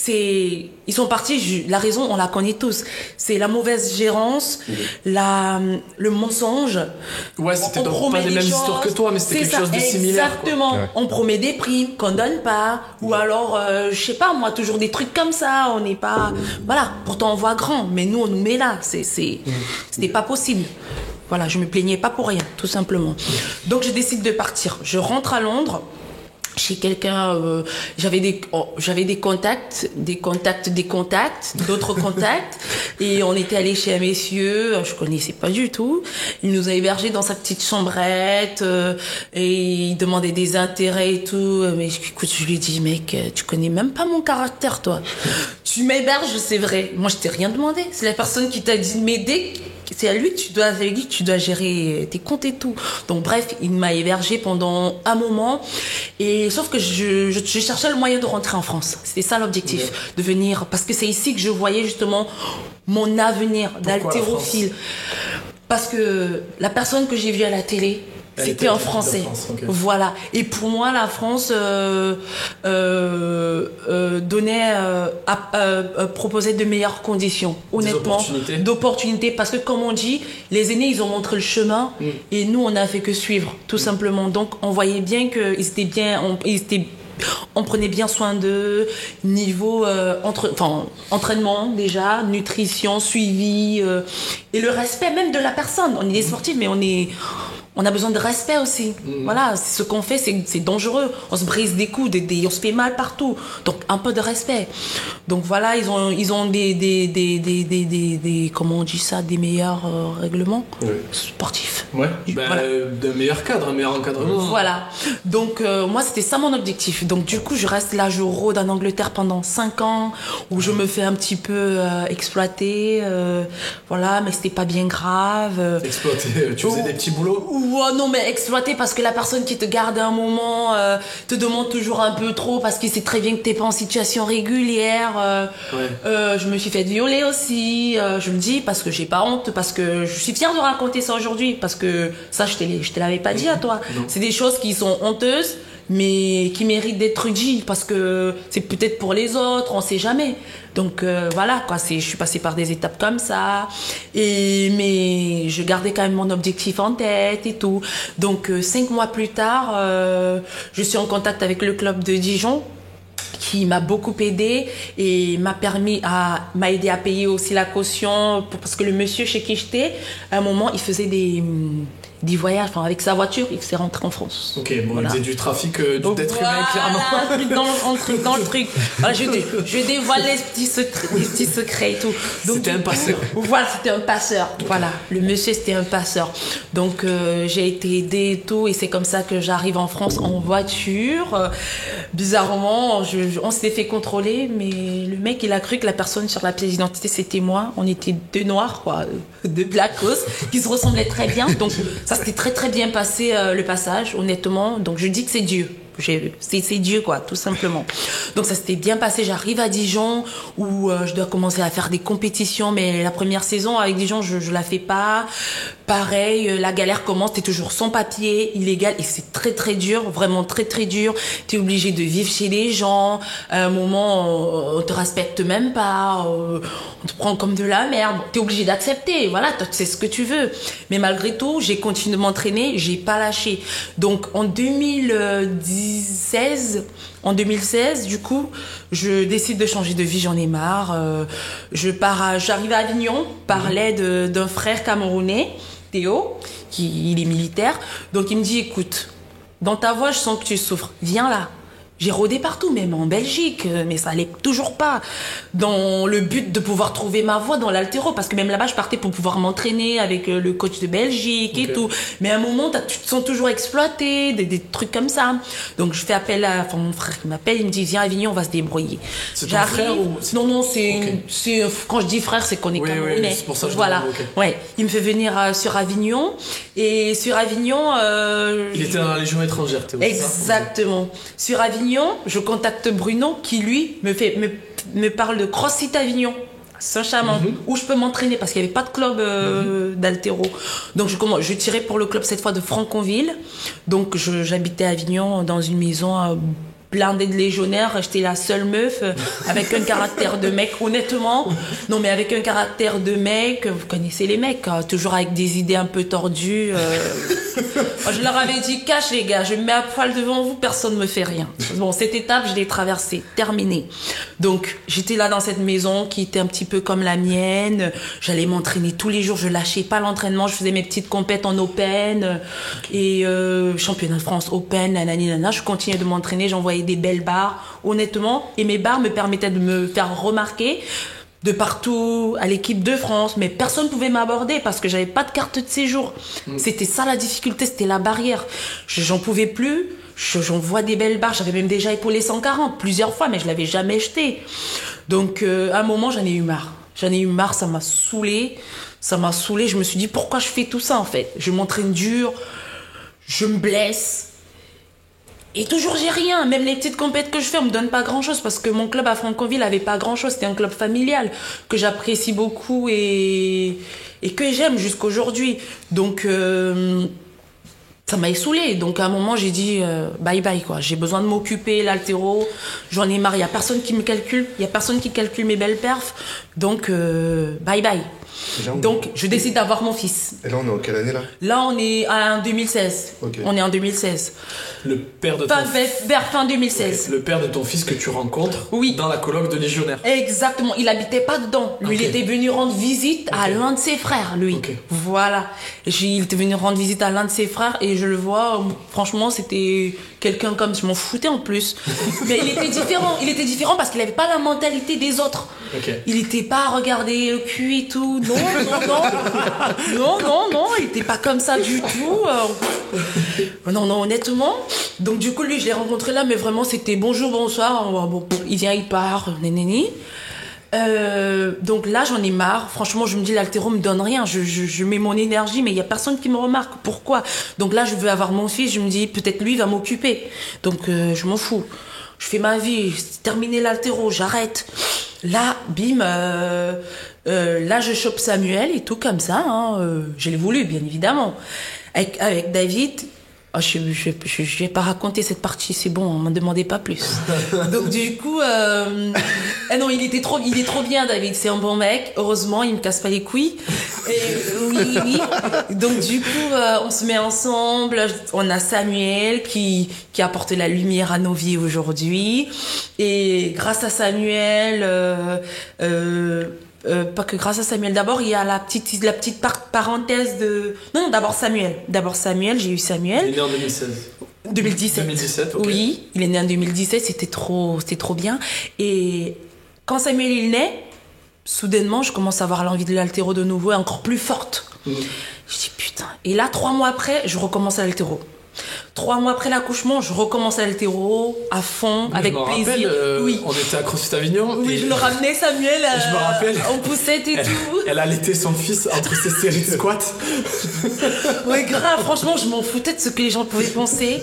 S2: Ils sont partis, la raison, on la connaît tous. C'est la mauvaise gérance, le mensonge.
S1: Ouais, c'était donc pas les mêmes histoires que toi, mais c'était quelque chose de similaire.
S2: Exactement.
S1: Quoi. Ouais.
S2: On promet des primes qu'on donne pas. Ou alors, je sais pas, moi, toujours des trucs comme ça. On n'est pas, voilà. Pourtant, on voit grand, mais nous, on nous met là. C'était pas possible. Voilà, je me plaignais pas pour rien, tout simplement. Donc, je décide de partir. Je rentre à Londres. Chez quelqu'un, j'avais des contacts, d'autres contacts, et on était allé chez un monsieur, je connaissais pas du tout. Il nous a hébergés dans sa petite chambrette, et il demandait des intérêts et tout. Mais écoute, je lui dis, mec, tu connais même pas mon caractère, toi. Tu m'héberges, c'est vrai. Moi, je t'ai rien demandé. C'est la personne qui t'a dit de m'aider. C'est à lui que tu dois gérer tes comptes et tout. Donc bref, il m'a hébergé pendant un moment. Et sauf que je cherchais le moyen de rentrer en France. C'était ça l'objectif, de venir, parce que c'est ici que je voyais justement mon avenir d'haltérophile. Parce que la personne que j'ai vue à la télé, c'était un Français. Okay. Voilà. Et pour moi, la France proposait de meilleures conditions, honnêtement, d'opportunités. Parce que comme on dit, les aînés, ils ont montré le chemin, et nous, on n'a fait que suivre, tout simplement. Donc, on voyait bien qu'ils étaient bien, on prenait bien soin d'eux, niveau entraînement déjà, nutrition, suivi, et le respect même de la personne. On est des sportifs, mais on a besoin de respect aussi. Voilà, ce qu'on fait, c'est dangereux. On se brise des coudes, on se fait mal partout. Donc un peu de respect. Donc voilà, ils ont des comment on dit ça, des meilleurs règlements sportifs.
S1: Ouais. Voilà. De meilleurs cadres, un meilleur encadrement.
S2: Voilà. Donc moi c'était ça mon objectif. Donc du coup je reste là, je rôde en Angleterre pendant 5 ans, où je me fais un petit peu exploiter. Voilà, mais c'était pas bien grave.
S1: Exploiter, tu faisais des petits boulots?
S2: Ouais, non, mais exploiter parce que la personne qui te garde un moment te demande toujours un peu trop parce qu'il sait très bien que t'es pas en situation régulière. Je me suis fait violer aussi. Je le dis parce que j'ai pas honte, parce que je suis fière de raconter ça aujourd'hui, parce que ça, je te l'avais pas dit à toi. Non. C'est des choses qui sont honteuses, mais qui méritent d'être dites parce que c'est peut-être pour les autres, on sait jamais. Donc voilà quoi, je suis passée par des étapes comme ça, mais je gardais quand même mon objectif en tête et tout. Donc 5 mois plus tard, je suis en contact avec le club de Dijon, qui m'a beaucoup aidé et m'a aidé à payer aussi la caution, parce que le monsieur chez qui j'étais, à un moment, il faisait des voyages, avec sa voiture, il s'est rentré en France.
S1: Ok, bon, voilà. Il faisait du trafic d'être humain, clairement.
S2: Un truc dans le truc. Voilà, je dévoile les petits secrets et tout.
S1: C'était un passeur.
S2: Voilà, c'était un passeur. Voilà, le monsieur, c'était un passeur. Donc, j'ai été aidée et tout, et c'est comme ça que j'arrive en France en voiture. Bizarrement, on s'était fait contrôler, mais le mec, il a cru que la personne sur la pièce d'identité, c'était moi. On était 2 noirs, quoi, 2 blackos, qui se ressemblaient très bien. Donc, ça s'était très très bien passé le passage, honnêtement. Donc je dis que c'est Dieu. C'est Dieu, quoi, tout simplement. Donc ça s'était bien passé. J'arrive à Dijon où je dois commencer à faire des compétitions, mais la première saison avec Dijon, je la fais pas. pareil, la galère commence, t'es toujours sans papier, illégal, et c'est très très dur, vraiment très très dur. T'es obligé de vivre chez les gens, à un moment, on te respecte même pas, on te prend comme de la merde, t'es obligé d'accepter, voilà, toi, tu sais ce que tu veux. Mais malgré tout, j'ai continué de m'entraîner, j'ai pas lâché. Donc en 2016, du coup, je décide de changer de vie, j'en ai marre. J'arrive à Avignon par l'aide d'un frère camerounais, Théo, il est militaire. Donc il me dit, écoute, dans ta voix, je sens que tu souffres. Viens là. J'ai rôdé partout, même en Belgique, mais ça allait toujours pas. Dans le but de pouvoir trouver ma voie dans l'haltéro, parce que même là-bas, je partais pour pouvoir m'entraîner avec le coach de Belgique et tout. Mais à un moment, tu te sens toujours exploité, des trucs comme ça. Donc je fais appel à mon frère qui m'appelle, il me dit, viens à Avignon, on va se débrouiller.
S1: C'est ton frère ou...
S2: Non, c'est quand je dis frère, c'est qu'on est camerounais.
S1: Oui, c'est pour ça que je
S2: voilà.
S1: demande,
S2: Ouais, il me fait venir sur Avignon, et sur Avignon...
S1: Il était dans la Légion étrangère, Théo.
S2: Exactement. Sur Avignon, je contacte Bruno qui lui me parle de CrossFit Avignon, Saint-Chamond, où je peux m'entraîner parce qu'il n'y avait pas de club d'haltéro. Donc je tirais pour le club cette fois de Franconville. Donc j'habitais à Avignon dans une maison blindée de légionnaires. J'étais la seule meuf avec un caractère de mec, honnêtement. Non, mais avec un caractère de mec, vous connaissez les mecs, toujours avec des idées un peu tordues. Je leur avais dit, cache les gars, je me mets à poil devant vous, personne ne me fait rien. Bon, cette étape, je l'ai traversée, terminée. Donc, j'étais là dans cette maison qui était un petit peu comme la mienne. J'allais m'entraîner tous les jours, je lâchais pas l'entraînement, je faisais mes petites compètes en open et championnat de France open, nanana. Je continuais de m'entraîner, j'envoyais des belles barres, honnêtement, et mes barres me permettaient de me faire remarquer de partout à l'équipe de France, mais personne ne pouvait m'aborder parce que j'avais pas de carte de séjour. C'était ça la difficulté, c'était la barrière. J'en pouvais plus, j'envoie des belles barres, j'avais même déjà épaulé 140 plusieurs fois, mais je l'avais jamais jeté. Donc à un moment, j'en ai eu marre, ça m'a saoulée, je me suis dit pourquoi je fais tout ça en fait. Je m'entraîne dur, je me blesse, et toujours j'ai rien, même les petites compètes que je fais, on me donne pas grand chose parce que mon club à Franconville avait pas grand chose, c'était un club familial que j'apprécie beaucoup et que j'aime jusqu'aujourd'hui. Donc ça m'a saoulée. Donc à un moment j'ai dit bye bye quoi, j'ai besoin de m'occuper, l'haltéro, j'en ai marre, il y a personne qui me calcule, il y a personne qui calcule mes belles perfs. Donc bye bye. Donc je décide d'avoir mon fils.
S3: Et là on est en quelle année là?
S2: Là on est en 2016.
S3: Okay.
S2: On est en 2016.
S1: Le père de ton
S2: vers fin 2016.
S1: Okay. Le père de ton fils que tu rencontres
S2: dans
S1: la coloc de légionnaires.
S2: Exactement, il habitait pas dedans. Lui, il était venu rendre visite à l'un de ses frères, lui. Voilà. Il était venu rendre visite à l'un de ses frères et je le vois, franchement, c'était quelqu'un comme, je m'en foutais en plus. Mais il était différent parce qu'il avait pas la mentalité des autres. Il était pas à regarder le cul et tout. Non, il était pas comme ça du tout. Non, honnêtement. Donc du coup, lui, je l'ai rencontré là, mais vraiment, c'était bonjour, bonsoir. Bon, il vient, il part, nénéni. Donc là, j'en ai marre. Franchement, je me dis, l'haltéro me donne rien. Je mets mon énergie, mais il y a personne qui me remarque. Pourquoi? Donc là, je veux avoir mon fils. Je me dis, peut-être lui va m'occuper. Donc je m'en fous. Je fais ma vie. Terminer l'haltéro, j'arrête. Là, bim. Là, je chope Samuel et tout comme ça. Je l'ai voulu, bien évidemment. Avec David. Oh, je vais pas raconter cette partie, c'est bon, on m'en demandait pas plus. Donc du coup, non, il est trop bien, David, c'est un bon mec. Heureusement, il me casse pas les couilles. Et, oui. Donc du coup, on se met ensemble. On a Samuel qui apporte la lumière à nos vies aujourd'hui. Et grâce à Samuel. Pas que grâce à Samuel. D'abord, il y a la petite parenthèse de... Non, d'abord Samuel, j'ai eu Samuel.
S1: Il est né en 2016. 2017, ok.
S2: Oui, il est né en 2017, c'était trop bien. Et quand Samuel il naît, soudainement, je commence à avoir l'envie de l'haltéro de nouveau, et encore plus forte. Je dis putain. Et là, 3 mois après, je recommence à l'haltéro. 3 mois après l'accouchement, je recommence à l'haltéro à fond, avec plaisir.
S1: Oui. On était à CrossFit Avignon.
S2: Oui, je le ramenais Samuel.
S1: Je me rappelle.
S2: En poussette et tout.
S1: Elle allaitait son fils entre ses séries de squats.
S2: Ouais, grave. Franchement, je m'en foutais de ce que les gens pouvaient penser.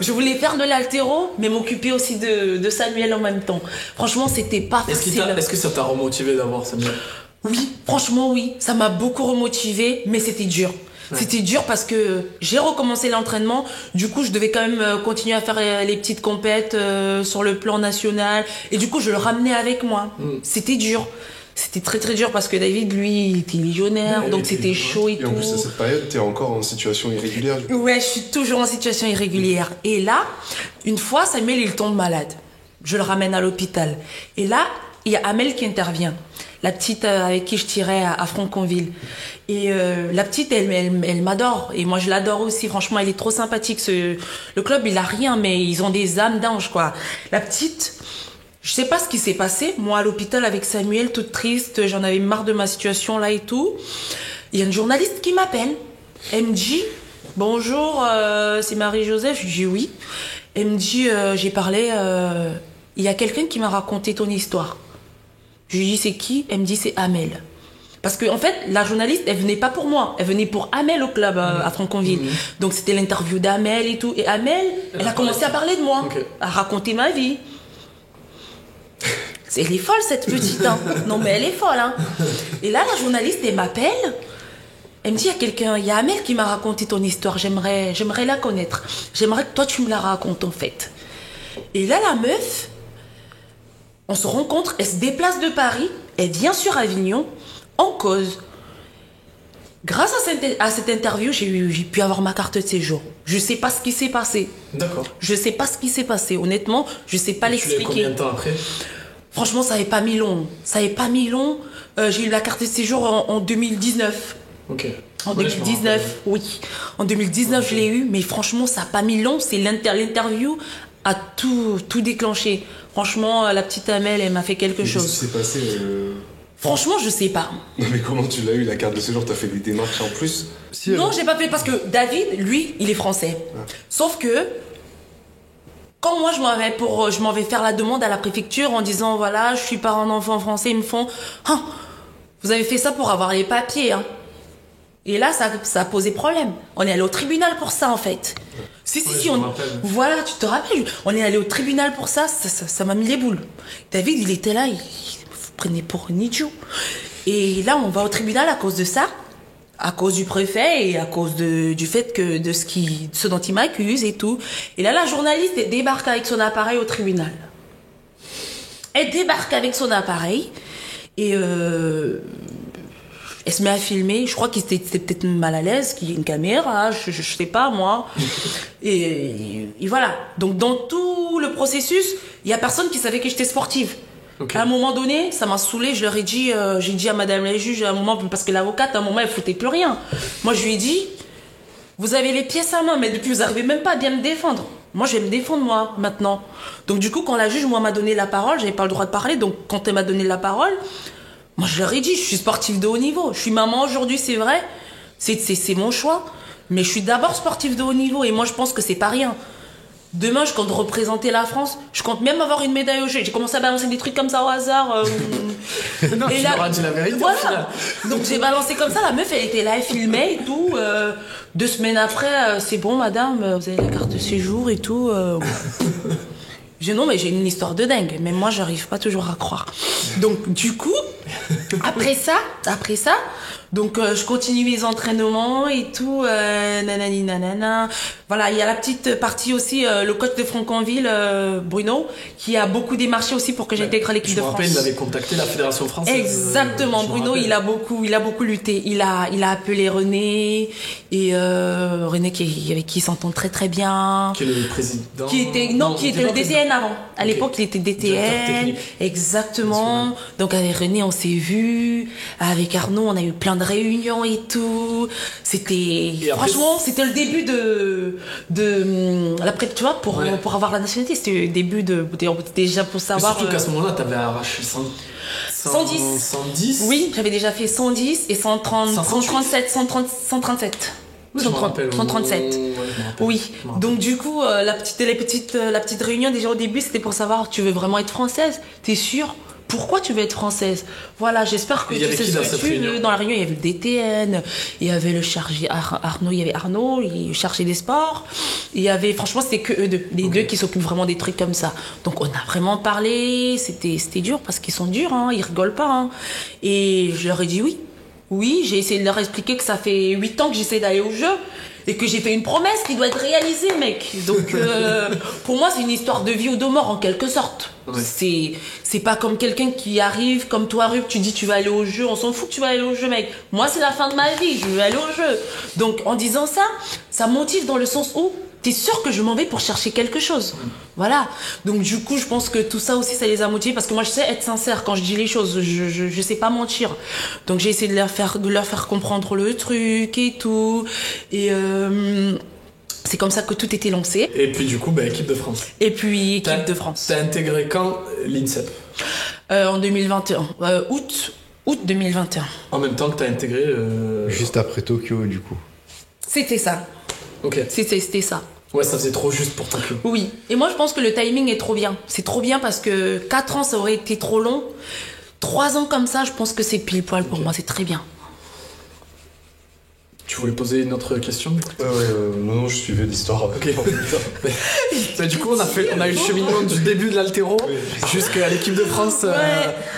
S2: Je voulais faire de l'haltéro, mais m'occuper aussi de Samuel en même temps. Franchement, c'était pas facile.
S1: Est-ce que ça t'a remotivé d'avoir Samuel?
S2: Oui, franchement, oui. Ça m'a beaucoup remotivé, mais c'était dur.
S1: Ouais.
S2: C'était dur parce que j'ai recommencé l'entraînement. Du coup, je devais quand même continuer à faire les petites compètes sur le plan national. Et du coup, je le ramenais avec moi. C'était dur. C'était très très dur parce que David, lui, il était légionnaire, donc c'était chaud et
S3: Et
S2: tout.
S3: en plus, à cette période, t'es encore en situation irrégulière. Du coup.
S2: Ouais, je suis toujours en situation irrégulière. Et là, une fois, Samuel, il tombe malade. Je le ramène à l'hôpital. Et là, il y a Amel qui intervient. La petite avec qui je tirais à Franconville. Et la petite, elle m'adore. Et moi, je l'adore aussi. Franchement, elle est trop sympathique. Le club, il a rien, mais ils ont des âmes d'ange, quoi. La petite, je sais pas ce qui s'est passé. Moi, à l'hôpital avec Samuel, toute triste. J'en avais marre de ma situation là et tout. Il y a une journaliste qui m'appelle. Elle me dit, bonjour, c'est Marie-Joseph. Je dis oui. Elle me dit, j'ai parlé, il y a quelqu'un qui m'a raconté ton histoire. Je lui dis, c'est qui? Elle me dit, c'est Amel. Parce que en fait, la journaliste, elle venait pas pour moi. Elle venait pour Amel au club à Franconville. Donc c'était l'interview d'Amel et tout. Et Amel, elle a commencé à parler de moi, à raconter ma vie. Elle est folle, cette petite. Hein. Non, mais elle est folle. Hein. Et là, la journaliste, elle m'appelle. Elle me dit, il y a Amel qui m'a raconté ton histoire. J'aimerais la connaître. J'aimerais que toi, tu me la racontes, en fait. Et là, la meuf, on se rencontre. Elle se déplace de Paris. Elle vient sur Avignon, en cause. Grâce à cette interview, j'ai pu avoir ma carte de séjour. Je sais pas ce qui s'est passé.
S1: D'accord.
S2: Je sais pas ce qui s'est passé. Honnêtement, je sais pas l'expliquer.
S1: Combien de temps après?
S2: Franchement, ça n'avait pas mis long. J'ai eu la carte de séjour en 2019.
S1: Ok.
S2: En 2019, oui. En 2019, je l'ai eu, mais franchement, ça n'a pas mis long. C'est l'interview a tout déclenché. Franchement, la petite Amel, elle m'a fait quelque chose.
S3: Qu'est-ce qui s'est passé
S2: Franchement, je sais pas.
S3: Non, mais comment tu l'as eu, la carte de séjour? T'as fait des démarches en plus?
S2: Non, j'ai pas fait parce que David, lui, il est français. Sauf que quand moi je m'en vais faire la demande à la préfecture en disant voilà, je suis parent d'enfant français, ils me font ah, vous avez fait ça pour avoir les papiers, hein. Et là, ça a posé problème. On est allé au tribunal pour ça, en fait. Si, voilà, tu te rappelles. On est allé au tribunal pour ça, ça m'a mis les boules. David, il était là, il prenait pour un idiot. Et là, on va au tribunal à cause de ça, à cause du préfet et à cause du fait que de ce dont il m'accuse et tout. Et là, la journaliste, elle débarque avec son appareil au tribunal. Elle débarque avec son appareil et elle se met à filmer. Je crois qu'il était peut-être mal à l'aise, qu'il y ait une caméra, je sais pas moi. Et voilà. Donc dans tout le processus, il y a personne qui savait que j'étais sportive. Okay. À un moment donné, ça m'a saoulée. Je leur ai dit, j'ai dit à Madame la juge à un moment, parce que l'avocate à un moment elle foutait plus rien. Moi je lui ai dit, vous avez les pièces à main, mais depuis vous n'arrivez même pas à bien me défendre. Moi je vais me défendre moi maintenant. Donc du coup quand la juge moi m'a donné la parole, j'avais pas le droit de parler. Donc quand elle m'a donné la parole, moi je leur ai dit, je suis sportive de haut niveau. Je suis maman aujourd'hui, c'est vrai, c'est mon choix. Mais je suis d'abord sportive de haut niveau et moi je pense que c'est pas rien. Demain, je compte représenter la France. Je compte même avoir une médaille au jeu. J'ai commencé à balancer des trucs comme ça au hasard.
S1: Non, et là, dit la vérité.
S2: Voilà. Donc j'ai balancé comme ça. La meuf, elle était là, elle filmait et tout. 2 semaines après, c'est bon, madame, vous avez la carte de séjour et tout. J'ai non, mais j'ai une histoire de dingue. Même moi, j'arrive pas toujours à croire. Donc du coup, après ça. Donc je continue mes entraînements et tout, nanani nanana. Voilà, il y a la petite partie aussi, le coach de Franconville, Bruno, qui a beaucoup démarché aussi pour que j'intègre l'équipe de France.
S1: Je me rappelle, il avait contacté la fédération française.
S2: Exactement, Bruno, il a beaucoup lutté. Il a appelé René et René avec qui il s'entend très très bien.
S1: Qui est le président.
S2: Qui était le DTN avant. À l'époque, il était DTN. Exactement. Donc avec René, on s'est vu. Avec Arnaud, on a eu plein de réunions et tout. Franchement, c'était le début après, tu vois, pour avoir la nationalité, c'était le début déjà pour savoir.
S1: Mais surtout qu'à ce moment-là, t'avais arraché 110.
S2: Oui, j'avais déjà fait 110 et 137.
S1: Oui,
S2: 137. Oui. Donc du coup, la petite réunion déjà au début, c'était pour savoir, tu veux vraiment être française? T'es sûre? Pourquoi tu veux être française? Voilà, j'espère que tu sais ce que tu veux. Dans la réunion, il y avait le DTN, il y avait le chargé Arnaud, il chargé des sports. Il y avait, franchement, c'était que eux deux, les deux qui s'occupent vraiment des trucs comme ça. Donc on a vraiment parlé, c'était dur parce qu'ils sont durs, hein, ils rigolent pas. Hein. Et je leur ai dit oui. Oui, j'ai essayé de leur expliquer que ça fait 8 ans que j'essaie d'aller au jeu et que j'ai fait une promesse qui doit être réalisée, mec. Donc, pour moi, c'est une histoire de vie ou de mort, en quelque sorte.
S1: Ouais.
S2: C'est pas comme quelqu'un qui arrive, comme toi, Rup, tu dis tu vas aller au jeu, on s'en fout que tu vas aller au jeu, mec. Moi, c'est la fin de ma vie, je veux aller au jeu. Donc, en disant ça, ça motive dans le sens où t'es sûr que je m'en vais pour chercher quelque chose. Voilà. Donc, du coup, je pense que tout ça aussi, ça les a motivés parce que moi, je sais être sincère quand je dis les choses. Je sais pas mentir. Donc, j'ai essayé de leur faire comprendre le truc et tout. Et, c'est comme ça que tout était lancé.
S1: Et puis du coup, équipe de France.
S2: Et puis, équipe de France.
S1: T'as intégré quand l'INSEP?
S2: En 2021. Août 2021.
S1: En même temps que t'as intégré...
S4: Juste après Tokyo, du coup.
S2: C'était ça.
S1: Ok.
S2: C'était ça.
S1: Ouais, ça faisait trop juste pour Tokyo.
S2: Oui. Et moi, je pense que le timing est trop bien. C'est trop bien parce que 4 ans, ça aurait été trop long. 3 ans comme ça, je pense que c'est pile poil pour moi. C'est très bien.
S1: Tu voulais poser une autre question?
S3: Non, je suivais l'histoire.
S1: Ok. Du coup, on a eu le cheminement du début de l'haltéro jusqu'à l'équipe de France.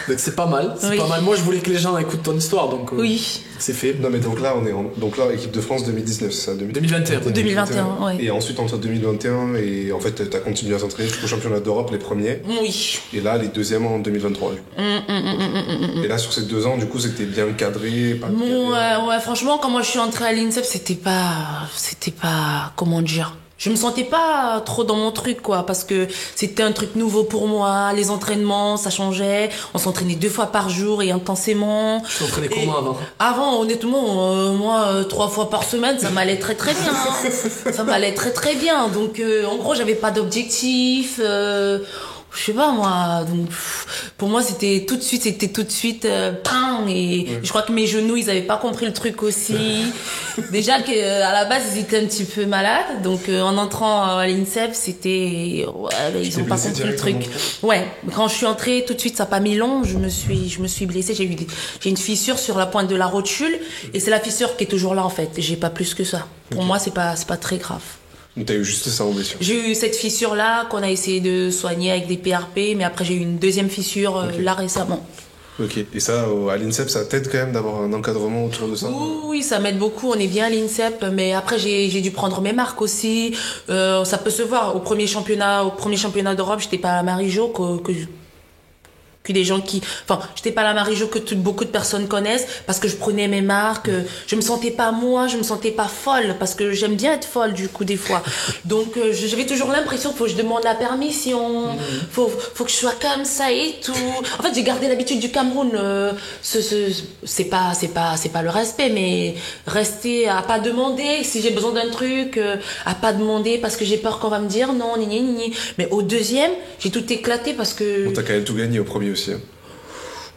S1: Donc c'est pas mal. C'est pas mal. Moi, je voulais que les gens écoutent ton histoire, donc
S2: oui.
S1: C'est fait.
S3: Non, mais donc là, donc là, équipe de France 2019, c'est ça?
S1: 2021.
S2: 2021, ouais.
S3: Et ensuite, entre 2021 et en fait, t'as continué à s'entraîner jusqu'au championnat d'Europe, les premiers.
S2: Oui.
S3: Et là, les deuxièmes en 2023. Et là, sur ces 2 ans, du coup, c'était bien cadré. Pas
S2: Ouais, franchement, quand moi je suis entrée à l'INSEP, c'était pas, comment dire, je me sentais pas trop dans mon truc, quoi, parce que c'était un truc nouveau pour moi. Les entraînements, ça changeait. On s'entraînait 2 fois par jour et intensément.
S1: Tu t'entraînais comment avant?
S2: Avant, honnêtement, moi, 3 fois par semaine, ça m'allait très très bien. Hein. Ça m'allait très très bien. Donc, en gros, j'avais pas d'objectif. Je sais pas moi, donc pour moi c'était tout de suite ping, et je crois que mes genoux ils avaient pas compris le truc aussi. Déjà que à la base ils étaient un petit peu malades, donc en entrant à l'INSEP c'était ils ont pas compris le truc. Ouais, quand je suis entrée tout de suite ça a pas mis long, je me suis blessée, j'ai une fissure sur la pointe de la rotule et c'est la fissure qui est toujours là en fait, j'ai pas plus que ça. Pour moi c'est pas très grave.
S3: Donc t'as eu juste ça en blessure?
S2: J'ai eu cette fissure-là qu'on a essayé de soigner avec des PRP, mais après j'ai eu une deuxième fissure là récemment.
S3: Ok, et ça, à l'INSEP, ça t'aide quand même d'avoir un encadrement autour de ça?
S2: Oui, ça m'aide beaucoup, on est bien à l'INSEP, mais après j'ai dû prendre mes marques aussi. Ça peut se voir, au premier championnat d'Europe, j'étais pas à Marie-Jo, que des gens j'étais pas la Marie-Jo que beaucoup de personnes connaissent parce que je prenais mes marques, je me sentais pas folle parce que j'aime bien être folle du coup des fois. Donc j'avais toujours l'impression qu'il faut que je demande la permission, faut que je sois comme ça et tout. En fait, j'ai gardé l'habitude du Cameroun, c'est pas le respect, mais rester à pas demander si j'ai besoin d'un truc, à pas demander parce que j'ai peur qu'on va me dire non, ni. Mais au deuxième, j'ai tout éclaté parce que
S3: Bon, t'as quand même tout gagné au premier aussi. Hein.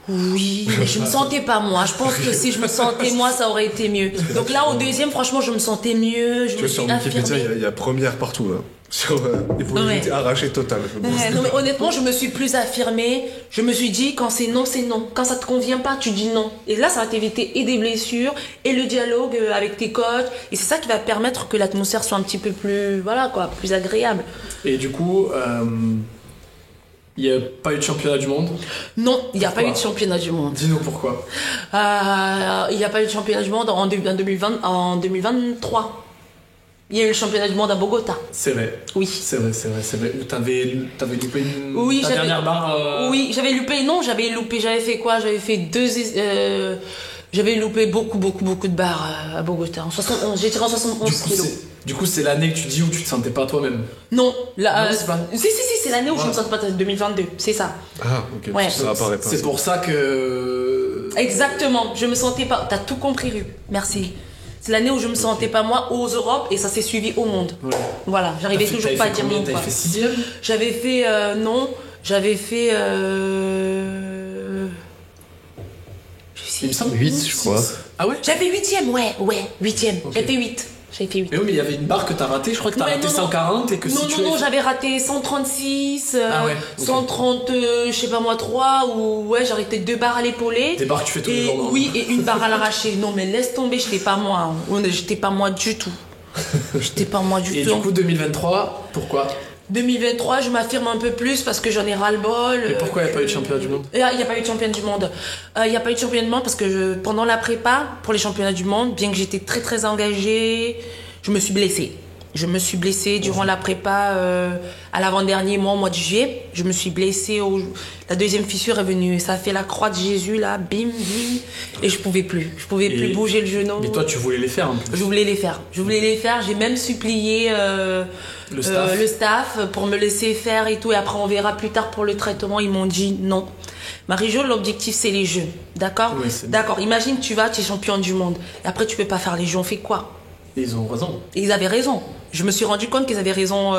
S2: Oui, mais je me sentais pas moi. Je pense que si je me sentais moi, ça aurait été mieux. Donc là, au deuxième, franchement, je me sentais mieux. Je me suis
S3: Sur Wikipédia,
S2: affirmée.
S3: il y a première partout. Là. Sur, il faut
S2: Ouais.
S3: arracher total.
S2: Ouais, non, mais honnêtement, je me suis plus affirmée. Je me suis dit, quand c'est non, c'est non. Quand ça te convient pas, tu dis non. Et là, ça va t'éviter et des blessures, et le dialogue avec tes coachs. Et c'est ça qui va permettre que l'atmosphère soit un petit peu plus, plus agréable.
S1: Et du coup, il n'y a pas eu de championnat du monde?
S2: Non, il n'y a pas
S1: Pourquoi
S2: eu de championnat du monde.
S1: Dis-nous pourquoi.
S2: Il n'y a pas eu de championnat du monde en 2023. Il y a eu le championnat du monde à Bogota.
S1: C'est vrai.
S2: Oui.
S1: C'est vrai. Où t'avais loupé ta
S2: j'avais-
S1: dernière barre.
S2: Oui, j'avais loupé, j'avais fait quoi? J'avais loupé beaucoup de barres à Bogota. En 71, j'ai tiré en 71 kilos.
S1: Du coup, c'est l'année que tu dis où tu te sentais pas toi-même.
S2: Non, là,
S1: Non, c'est pas-
S2: si, c'est l'année où je me sentais pas, 2022, c'est ça.
S3: Ah, ok.
S2: Ouais.
S3: Ça apparaît pas.
S1: C'est pour ça que.
S2: Exactement, je me sentais pas, t'as tout compris, Ru. Merci. C'est l'année où je me sentais pas moi aux Europes et ça s'est suivi au monde.
S1: Ouais.
S2: Voilà, j'arrivais toujours pas à dire non.
S1: T'avais
S2: Quoi.
S1: fait 6ème?
S2: J'avais fait j'avais fait
S1: Il me semble
S4: 8, je crois.
S1: Ah ouais?
S2: J'avais fait 8ème, ouais, 8ème.
S1: Ok.
S2: J'avais fait 8. J'avais fait 8.
S1: Mais oui, mais il y avait une barre que t'as ratée, je crois que t'as
S2: Ouais,
S1: raté
S2: non,
S1: 140 et que si tu
S2: non,
S1: avais-
S2: j'avais raté 136,
S1: Ah ouais, ok.
S2: 130, je sais pas moi, 3, ou ouais, j'ai arrêté 2 barres à l'épaulé.
S1: Des barres que tu fais tous les
S2: Et
S1: jours. non?
S2: oui, et une barre à l'arraché. Non, mais laisse tomber, j'étais pas moi. J'étais pas moi du tout. J'étais pas moi du
S1: Et
S2: tout.
S1: du coup, 2023, pourquoi?
S2: 2023, je m'affirme un peu plus parce que j'en ai ras-le-bol.
S1: Et pourquoi il n'y a pas eu de championnat du monde?
S2: Il n'y a pas eu de championne du monde. Il n'y a pas eu de championne du monde parce que pendant la prépa, pour les championnats du monde, bien que j'étais très très engagée, je me suis blessée. Je me suis blessée durant la prépa à l'avant-dernier mois de juillet. Je me suis blessée. La deuxième fissure est venue. Ça a fait la croix de Jésus, là, bim, bim. Et je pouvais plus. Je pouvais plus bouger le genou.
S1: Mais toi, tu voulais les faire en plus.
S2: Je voulais les faire. Je voulais les faire. J'ai même supplié le staff pour me laisser faire et tout. Et après, on verra plus tard pour le traitement. Ils m'ont dit non. Marie-Jo, l'objectif, c'est les Jeux. D'accord?
S1: Oui,
S2: d'accord. Imagine, tu es champion du monde. Et après, tu peux pas faire les Jeux. On fait quoi?
S1: Et ils ont raison.
S2: Et ils avaient raison. Je me suis rendu compte qu'ils avaient raison.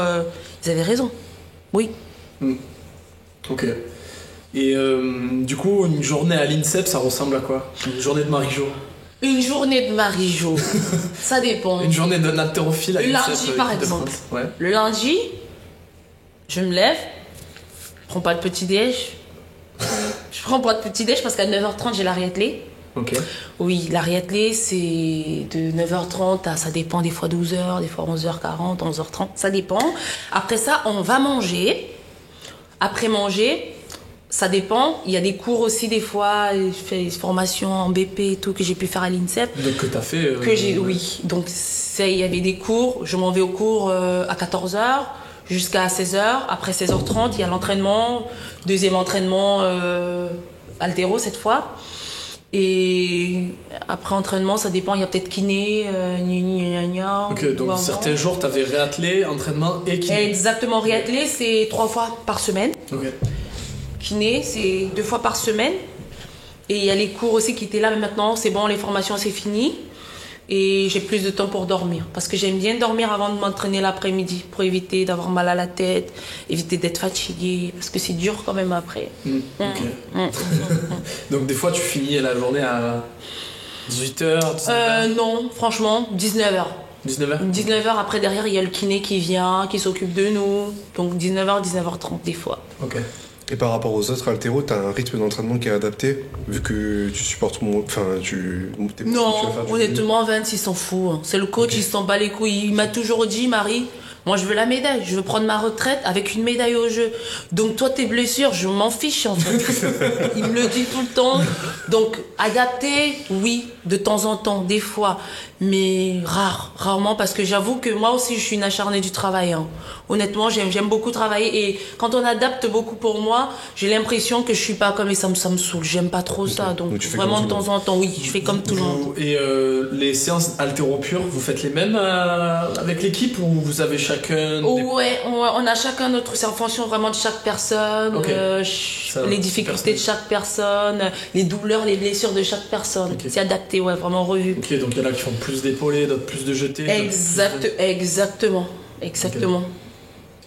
S2: Ils avaient raison. Oui.
S1: Ok. Et du coup, une journée à l'INSEP, ça ressemble à quoi? Une journée de Marie-Jo?
S2: Une journée de Marie-Jo. Ça dépend.
S1: Une journée d'un haltérophile à
S2: le
S1: l'INSEP.
S2: Lundi, par exemple. Ouais. Le lundi, je me lève, je prends pas de petit-déj. Je prends pas de petit-déj parce qu'à 9h30, j'ai la réathlée.
S1: Ok.
S2: Oui, la réathlée, c'est de 9h30 à, ça dépend, des fois 12h, des fois 11h40, 11h30, ça dépend. Après ça, on va manger. Après manger, ça dépend. Il y a des cours aussi, des fois, je fais des formations en BP et tout que j'ai pu faire à l'INSEP.
S1: Donc que t'as fait
S2: oui. Donc il y avait des cours, je m'en vais au cours à 14h jusqu'à 16h. Après 16h30, il y a l'entraînement, deuxième entraînement haltéro cette fois. Et après entraînement, ça dépend, il y a peut-être kiné,
S1: Ok, donc certains jours, t'avais réathlé, entraînement et kiné.
S2: Exactement, réathlé, c'est 3 fois par semaine.
S1: Ok.
S2: Kiné, c'est 2 fois par semaine. Et il y a les cours aussi qui étaient là, mais maintenant, c'est bon, les formations, c'est fini. Et j'ai plus de temps pour dormir. Parce que j'aime bien dormir avant de m'entraîner l'après-midi, pour éviter d'avoir mal à la tête, éviter d'être fatiguée, parce que c'est dur quand même après.
S1: Donc des fois, tu finis la journée à 18h, 19h
S2: Non, franchement, 19h.
S1: 19h
S2: 19h, après derrière, il y a le kiné qui vient, qui s'occupe de nous. Donc 19h, 19h30 des fois.
S1: Ok.
S3: Et par rapport aux autres haltéros, t'as un rythme d'entraînement qui est adapté, vu que tu supportes mon... Enfin,
S2: Non, honnêtement, Vince, il s'en fout. C'est le coach, il s'en bat les couilles. Il m'a toujours dit, Marie, moi je veux la médaille, je veux prendre ma retraite avec une médaille au jeu. Donc toi, tes blessures, je m'en fiche en fait. Il me le dit tout le temps. Donc adapté, oui, de temps en temps, des fois. Mais rarement, parce que j'avoue que moi aussi, je suis une acharnée du travail. Hein. Honnêtement, j'aime beaucoup travailler. Et quand on adapte beaucoup pour moi, j'ai l'impression que je suis pas comme... Et ça me saoule, j'aime pas trop ça. Donc vraiment, de temps en temps, oui, je fais comme tout le monde.
S1: Et les séances haltéro pures, vous faites les mêmes avec l'équipe ou vous avez chacun...
S2: Ouais, on a chacun notre... C'est en fonction vraiment de chaque personne, les difficultés de chaque personne, les douleurs, les blessures de chaque personne. Okay. C'est adapté, ouais, vraiment revu.
S1: Ok, donc il y en a qui font plus d'épaulés, d'autres plus de jetés.
S2: Exactement. Okay.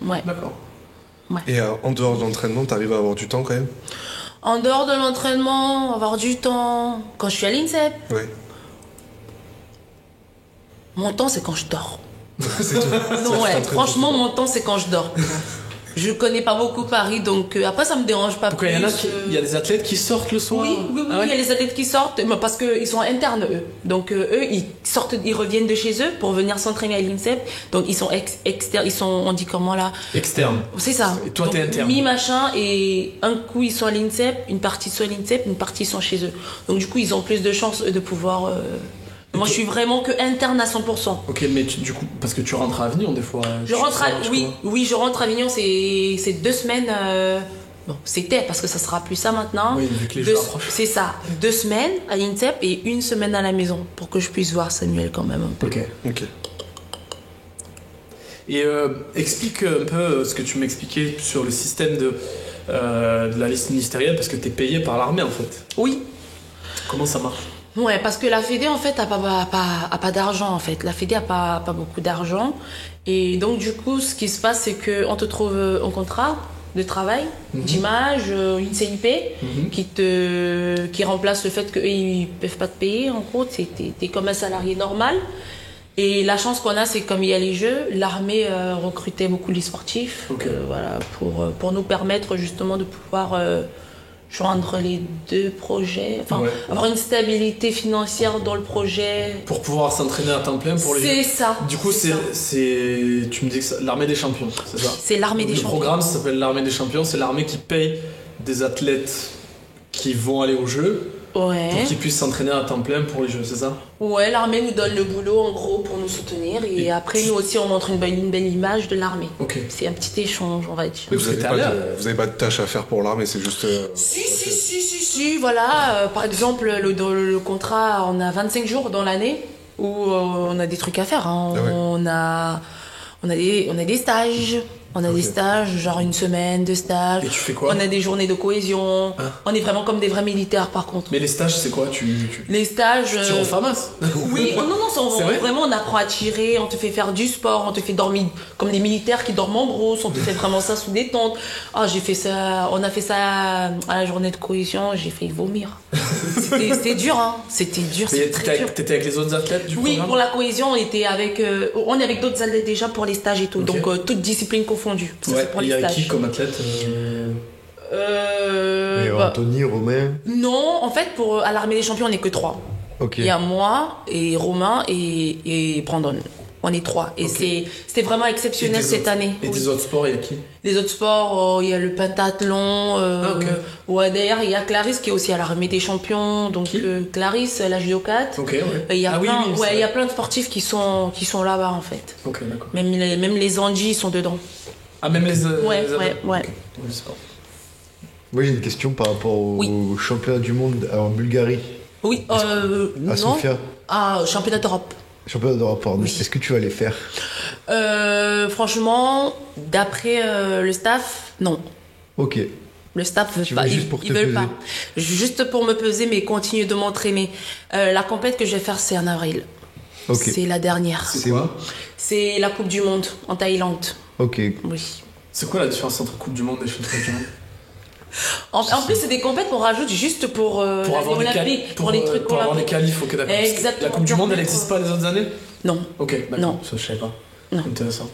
S2: Ouais.
S1: D'accord.
S2: Ouais.
S3: Et en dehors de l'entraînement, t'arrives à avoir du temps quand même?
S2: En dehors de l'entraînement, avoir du temps... Quand je suis à l'INSEP,
S3: ouais.
S2: Mon temps, c'est quand je dors.
S3: C'est tout.
S2: Non, ouais, franchement, mon temps, c'est quand je dors. Je connais pas beaucoup Paris, donc après ça me dérange pas.
S1: Pourquoi il y a des athlètes qui sortent le soir?
S2: Oui, il y a les athlètes qui sortent, mais parce qu'ils sont internes eux. Donc eux, ils reviennent de chez eux pour venir s'entraîner à l'INSEP. Donc ils sont externes, on dit comment là?
S1: Externes.
S2: C'est ça.
S1: Et toi, t'es interne.
S2: Mi-machin, et un coup ils sont à l'INSEP, une partie sont à l'INSEP, une partie sont chez eux. Donc du coup ils ont plus de chances de pouvoir... Moi, je suis vraiment que interne à 100%.
S1: Ok, mais du coup, parce que tu rentres à Avignon des fois.
S2: Je rentre je rentre à Avignon, c'est 2 semaines. Bon, c'était parce que ça sera plus ça maintenant.
S1: Oui, vu que les Jeux approchent.
S2: C'est ça, 2 semaines à l'INSEP et 1 semaine à la maison pour que je puisse voir Samuel quand même un peu.
S1: Ok. Et explique un peu ce que tu m'expliquais sur le système de la liste ministérielle, parce que tu es payé par l'armée en fait.
S2: Oui.
S1: Comment ça marche?
S2: Ouais, parce que la Fédé en fait a pas d'argent en fait. La Fédé a pas beaucoup d'argent, et donc du coup ce qui se passe c'est que on te trouve un contrat de travail, d'image, une CIP qui remplace le fait qu'eux ils peuvent pas te payer. En gros, t'es comme un salarié normal. Et la chance qu'on a, c'est que comme il y a les Jeux, l'armée recrutait beaucoup les sportifs, voilà, pour nous permettre justement de pouvoir joindre les deux projets, enfin
S1: Ouais.
S2: avoir une stabilité financière dans le projet.
S1: Pour pouvoir s'entraîner à temps plein pour les
S2: C'est
S1: Jeux.
S2: ça.
S1: Du coup,
S2: c'est ça.
S1: tu me dis que l'armée des champions, c'est ça?
S2: C'est l'armée des
S1: Le
S2: champions.
S1: programme ça s'appelle l'armée des champions, c'est l'armée qui paye des athlètes qui vont aller aux Jeux
S2: Ouais.
S1: pour qu'ils puissent s'entraîner à temps plein pour les Jeux, c'est ça?
S2: Ouais, l'armée nous donne le boulot en gros pour nous soutenir et après nous aussi on montre une belle image de l'armée.
S1: Ok.
S2: C'est un petit échange, on va dire.
S1: Mais
S3: Vous
S1: vous
S3: avez
S1: êtes
S3: pas
S1: allé
S3: vous avez pas de tâches à faire pour l'armée, c'est juste.
S2: Si, voilà. Par exemple, dans le contrat, on a 25 jours dans l'année où on a des trucs à faire. Hein.
S3: Ah ouais.
S2: On a des stages. On a des stages, genre une semaine de stages.
S1: Et tu fais quoi?
S2: On a des journées de cohésion.
S1: Ah.
S2: On est vraiment comme des vrais militaires, par contre.
S1: Mais les stages, c'est quoi?
S2: Les stages.
S1: Tu tires au FAMAS?
S2: Oui, non,
S1: C'est vrai
S2: vraiment on apprend à tirer, on te fait faire du sport, on te fait dormir comme les militaires qui dorment en brousse, on te fait vraiment ça sous des tentes. Ah, j'ai fait ça, on a fait ça à la journée de cohésion, j'ai failli vomir. C'était dur, hein. C'était dur,
S1: Mais
S2: c'était très dur.
S1: t'étais avec les autres athlètes du
S2: Oui,
S1: programme?
S2: pour la cohésion, on est avec d'autres athlètes déjà pour les stages et tout,
S1: Ok.
S2: donc toutes disciplines confondues. Ça,
S1: Ouais,
S2: c'est pour
S1: il
S2: les
S1: y a
S2: stages.
S1: qui comme athlète
S4: Et
S2: Bah,
S4: Anthony, Romain.
S2: non, en fait, à l'armée des champions, on n'est que 3.
S4: Ok.
S2: Il y a moi et Romain et Brandon. On est 3. Et
S1: Ok.
S2: c'était vraiment exceptionnel
S1: Et des
S2: cette
S1: autres-
S2: année.
S1: Et
S2: Oui.
S1: des autres sports, il y a qui?
S2: Les autres sports, il y a le pentathlon.
S1: Ok.
S2: Ouais, d'ailleurs, il y a Clarisse qui est aussi à l'armée des champions. Donc,
S1: Qui
S2: Clarisse, la judokate.
S1: Ok, ouais.
S2: Et il y a
S1: Ah oui,
S2: plein,
S1: oui,
S2: ouais,
S1: c'est
S2: il y a
S1: vrai.
S2: plein de sportifs qui sont là-bas, en fait.
S1: Ok, d'accord.
S2: Même les Andy sont dedans.
S1: Ah, même les.
S2: Ouais,
S1: les-
S2: ouais.
S1: Ok. Oui, c'est bon.
S4: Moi, j'ai une question par rapport au
S2: Oui.
S4: championnat du monde en Bulgarie,
S2: Oui,
S4: à
S2: non.
S4: Sofia.
S2: Ah, championnat d'Europe.
S4: Championnat d'Europe, pardon.
S2: Oui.
S4: Est-ce que tu vas les faire?
S2: Franchement, d'après le staff, non.
S4: Ok.
S2: Le staff veut
S4: Tu
S2: pas,
S4: vas juste pour
S2: ils
S4: te
S2: veulent
S4: peser.
S2: pas. Juste pour me peser, mais continuer de m'entraîner. La compète que je vais faire, c'est en avril.
S4: Ok.
S2: C'est la dernière.
S1: C'est quoi?
S2: C'est la Coupe du Monde en Thaïlande.
S4: Ok.
S2: Oui.
S1: C'est quoi la différence entre Coupe du Monde et Championnat du Monde?
S2: En plus, c'est des compètes qu'on rajoute juste pour,
S1: Pour avoir des
S2: olympiques, pour les trucs
S1: pour avoir des
S2: olympiques.
S1: qualifs, ok, d'accord. Parce que
S2: Exactement.
S1: La Coupe du Monde, elle n'existe pas les autres années?
S2: Non.
S1: Ok, d'accord.
S2: Non.
S1: Ça, je savais pas.
S2: Non.
S1: Intéressant.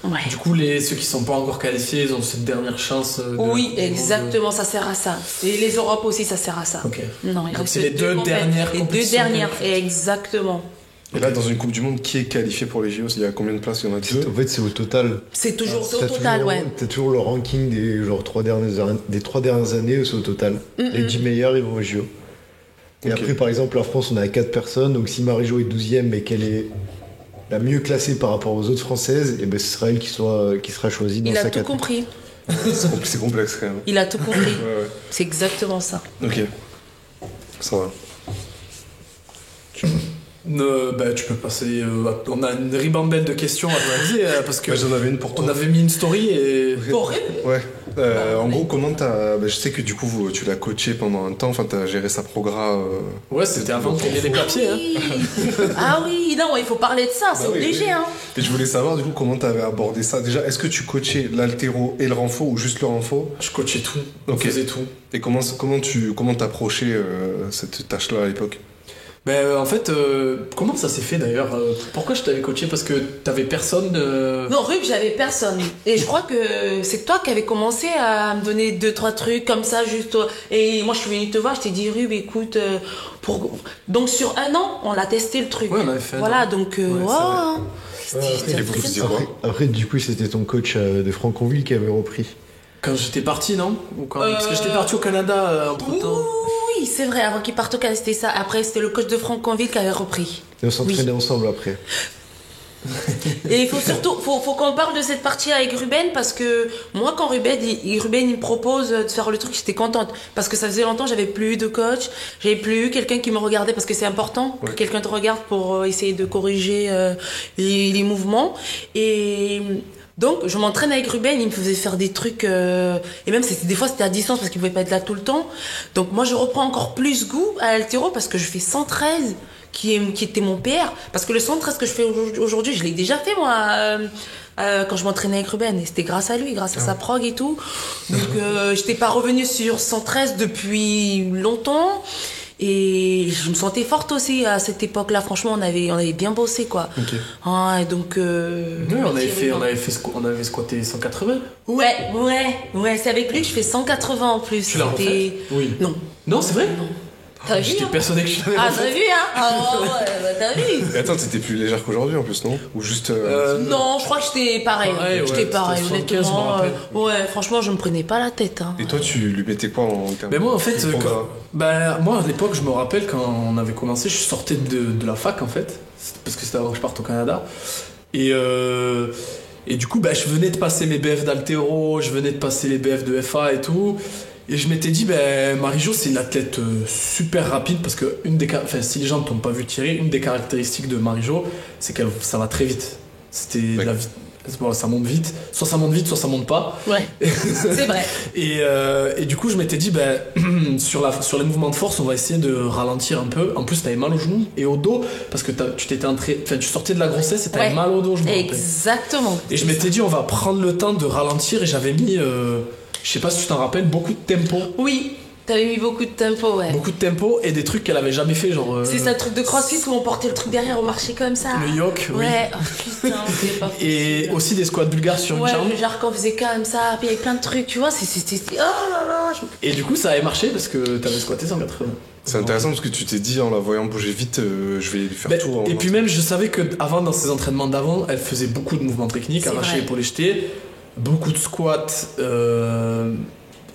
S2: Ouais.
S1: Du coup, ceux qui sont pas encore qualifiés, ils ont cette dernière chance.
S2: Oui, exactement, ça sert à ça. Et les Europes aussi, ça sert à ça.
S1: Ok.
S2: Non, il
S1: Donc,
S2: reste
S1: c'est les deux
S2: compètes.
S1: dernières
S2: Les deux
S1: compétitions
S2: dernières,
S1: qualifiées.
S2: exactement.
S3: Et là, dans une Coupe du Monde, qui est qualifié pour les JO? Il y a combien de places? Il y en a deux.
S4: En fait, c'est au total.
S2: C'est toujours
S4: T'as
S2: au total,
S4: toujours-
S2: ouais.
S4: T'as toujours le ranking des genre, 3 dernières années, c'est au total. Les 10 meilleurs, ils vont au JO. Et
S3: Ok.
S4: après, par exemple, en France, on a 4 personnes. Donc, si Marie-Jo est 12e et qu'elle est la mieux classée par rapport aux autres françaises, et ben, ce sera elle qui sera choisie dans
S2: Il a
S4: sa
S2: tout
S4: catégorie.
S2: compris.
S3: C'est complexe quand même.
S2: Il a tout compris.
S3: Ouais,
S2: C'est exactement ça.
S3: ouais. Ok. Ça va.
S1: Tu peux passer. On a une ribambelle de questions à te poser parce que
S3: Moi, j'en avais une pour toi.
S1: on avait mis une story et.
S2: Horrible.
S3: Ouais. En gros, comment t'as. Je sais que du coup, tu l'as coaché pendant un temps, enfin, t'as géré sa progra.
S1: Ouais, c'était avant qu'il y ait les papiers. Hein.
S2: Oui. Ah oui, non, il faut parler de ça, c'est
S3: Bah oui,
S2: obligé.
S3: oui.
S2: Hein.
S3: Et je voulais savoir, du coup, comment t'avais abordé ça. Déjà, est-ce que tu coachais l'haltéro et le renfo ou juste le renfo?
S1: Je coachais tout. On
S3: Ok.
S1: faisait tout.
S3: Et comment t'approchais cette tâche-là à l'époque?
S1: En fait, comment ça s'est fait d'ailleurs Pourquoi je t'avais coaché? Parce que t'avais personne.
S2: Non, Rub, j'avais personne. Et je crois que c'est toi qui avais commencé à me donner 2-3 trucs comme ça, juste. Et moi, je suis venue te voir, je t'ai dit, Rub, écoute, donc sur un an, on a testé le truc.
S1: Ouais, on avait fait un
S2: Voilà,
S1: an.
S2: donc,
S1: Ouais,
S2: voilà.
S3: Et vous faisiez quoi?
S4: Après, du coup, c'était ton coach de Franconville qui avait repris.
S1: Quand j'étais parti, non Parce que j'étais parti au Canada entre temps.
S2: Oui, c'est vrai, avant qu'il parte au Canada, c'était ça. Après, c'était le coach de Franconville qui avait repris.
S4: Et on s'entraînait ensemble après.
S2: Et il faut surtout, faut qu'on parle de cette partie avec Ruben parce que moi, quand Ruben il me propose de faire le truc, j'étais contente parce que ça faisait longtemps, j'avais plus eu de coach, j'avais plus eu quelqu'un qui me regardait parce que c'est important que quelqu'un te regarde pour essayer de corriger les mouvements. Et donc, je m'entraîne avec Ruben, il me faisait faire des trucs, et même des fois c'était à distance parce qu'il pouvait pas être là tout le temps. Donc moi, je reprends encore plus goût à l'haltéro parce que je fais 113. Qui était mon PR, parce que le 113 que je fais aujourd'hui, je l'ai déjà fait moi quand je m'entraînais avec Ruben, et c'était grâce à lui, grâce à sa prog et tout. Donc j'étais pas revenue sur 113 depuis longtemps, Et je me sentais forte aussi à cette époque-là. Franchement, on avait bien bossé, quoi.
S1: Ok.
S2: Ah, et donc.
S1: Oui, on avait squatté 180.
S2: Ouais. C'est avec lui que je fais 180 en plus.
S1: Tu l'as refait? Oui.
S2: Non.
S1: Non, c'est vrai?
S2: Non. T'as vu?
S1: J'étais
S2: Hein?
S1: persuadé que je l'avais
S2: Ah,
S1: refait.
S2: t'as vu, hein? Ah, ouais, t'as vu?
S3: Mais attends, t'étais plus légère qu'aujourd'hui en plus, non? Ou juste.
S2: Non, je crois que j'étais pareil.
S1: Pareil, ouais,
S2: J'étais pareil,
S1: c'était 75, je me
S2: honnêtement.
S1: rappelle.
S2: Ouais, franchement, je me prenais pas la tête. Hein.
S3: Et toi, tu lui mettais quoi en termes
S1: Mais moi, en fait,
S3: de programme
S1: moi, à l'époque, je me rappelle quand on avait commencé, je sortais de la fac, en fait, parce que c'était avant que je parte au Canada. Et du coup, je venais de passer mes BF d'haltéro, je venais de passer les BF de FA et tout. Et je m'étais dit, Marie-Jo, c'est une athlète super rapide, parce que si les gens ne t'ont pas vu tirer, une des caractéristiques de Marie-Jo, c'est que ça va très vite. Ça monte vite. Soit ça monte vite, soit ça monte pas.
S2: Ouais, c'est vrai.
S1: Et du coup, je m'étais dit, sur les mouvements de force, on va essayer de ralentir un peu. En plus, t'avais mal au genou et au dos, parce que tu sortais de la grossesse et t'avais mal au dos, je me rappelle.
S2: Exactement.
S1: Et je m'étais dit, on va prendre le temps de ralentir, et j'avais mis, je sais pas si tu t'en rappelles, beaucoup de tempo.
S2: Oui, t'avais mis beaucoup de tempo, ouais.
S1: Beaucoup de tempo et des trucs qu'elle avait jamais fait, genre.
S2: C'est ça, le truc de crossfit où on portait le truc derrière, on marchait comme ça.
S1: Le yoke, oui.
S2: Ouais, oh putain, c'est pas possible.
S1: Et aussi des squats bulgares sur une jambe.
S2: Ouais, genre quand on faisait comme ça, puis il y avait plein de trucs, tu vois, c'était. Oh là là.
S1: Et du coup, ça avait marché parce que t'avais squatté 180.
S3: C'est intéressant parce que tu t'es dit en la voyant bouger vite, je vais lui faire tout.
S1: Et puis même, je savais que avant, dans ses entraînements d'avant, elle faisait beaucoup de mouvements techniques, arracher, épauler, jeter, beaucoup de squats,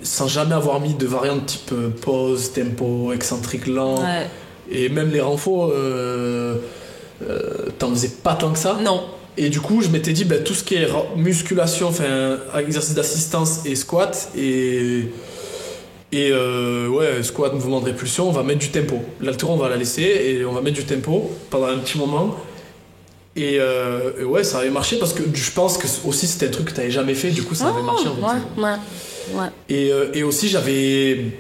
S1: sans jamais avoir mis de variantes type pause, tempo, excentrique lent.
S2: Ouais.
S1: Et même les renfos, t'en faisais pas tant que ça.
S2: Non.
S1: Et du coup, je m'étais dit, tout ce qui est musculation, enfin, exercice d'assistance et squat, squat, mouvement de répulsion, on va mettre du tempo. L'haltéro, on va la laisser et on va mettre du tempo pendant un petit moment. Et ouais, ça avait marché parce que je pense que aussi c'était un truc que t'avais jamais fait, du coup ça avait marché en fait.
S2: Ouais.
S1: Et aussi j'avais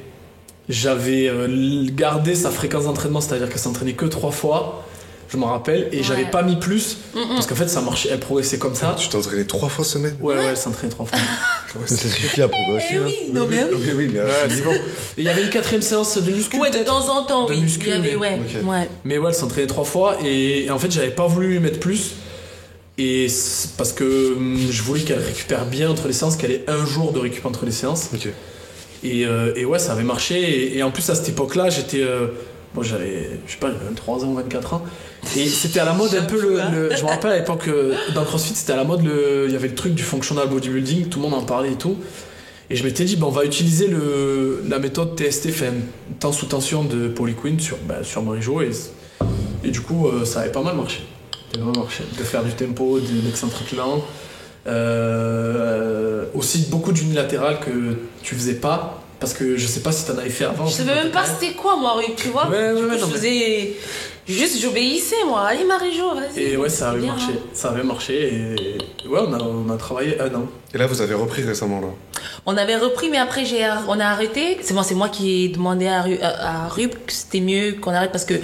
S1: gardé sa fréquence d'entraînement, c'est-à-dire qu'elle s'entraînait que 3 fois, je m'en rappelle, et j'avais pas mis plus parce qu'en fait ça marchait, elle progressait comme ça.
S3: Tu t'entraînais 3 fois semaine?
S1: Ouais, elle s'entraînait 3 fois.
S4: C'est sûr qu'il a progressé.
S2: Eh oui, non mais oui.
S3: mais
S1: C'est bon. Et il y avait une 4ème séance de muscu.
S2: Ouais, de temps en temps,
S1: de
S2: oui.
S1: muscu,
S2: Il y avait, ouais.
S1: Mais ouais, elle s'entraînait 3 fois et en fait j'avais pas voulu lui mettre plus. Et parce que je voulais qu'elle récupère bien entre les séances, qu'elle ait un jour de récup entre les séances.
S3: Ok.
S1: Et ouais, ça avait marché. Et en plus, à cette époque-là, j'étais. Moi, j'avais, je sais pas, 23 ans, 24 ans. Et c'était à la mode un peu je me rappelle à l'époque, dans CrossFit, c'était à la mode il y avait le truc du functional bodybuilding, tout le monde en parlait et tout. Et je m'étais dit, on va utiliser la méthode TST, temps sous tension de Paulie Quinn sur Marie-Jo. Et du coup, ça avait pas mal marché. De faire du tempo, de l'excentrique lent. Aussi beaucoup d'unilatéral que tu faisais pas, parce que je sais pas si t'en avais fait avant.
S2: Je savais même pas c'était quoi, moi, tu vois. Je faisais. Juste, j'obéissais, moi. Allez, Marie-Jo, vas-y.
S1: Et ouais, ça avait marché. Ça avait marché. Et ouais, on a travaillé 1 an.
S3: Et là, vous avez repris récemment, là?
S2: On avait repris, mais après, on a arrêté. C'est moi qui ai demandé à Rub que c'était mieux qu'on arrête parce que.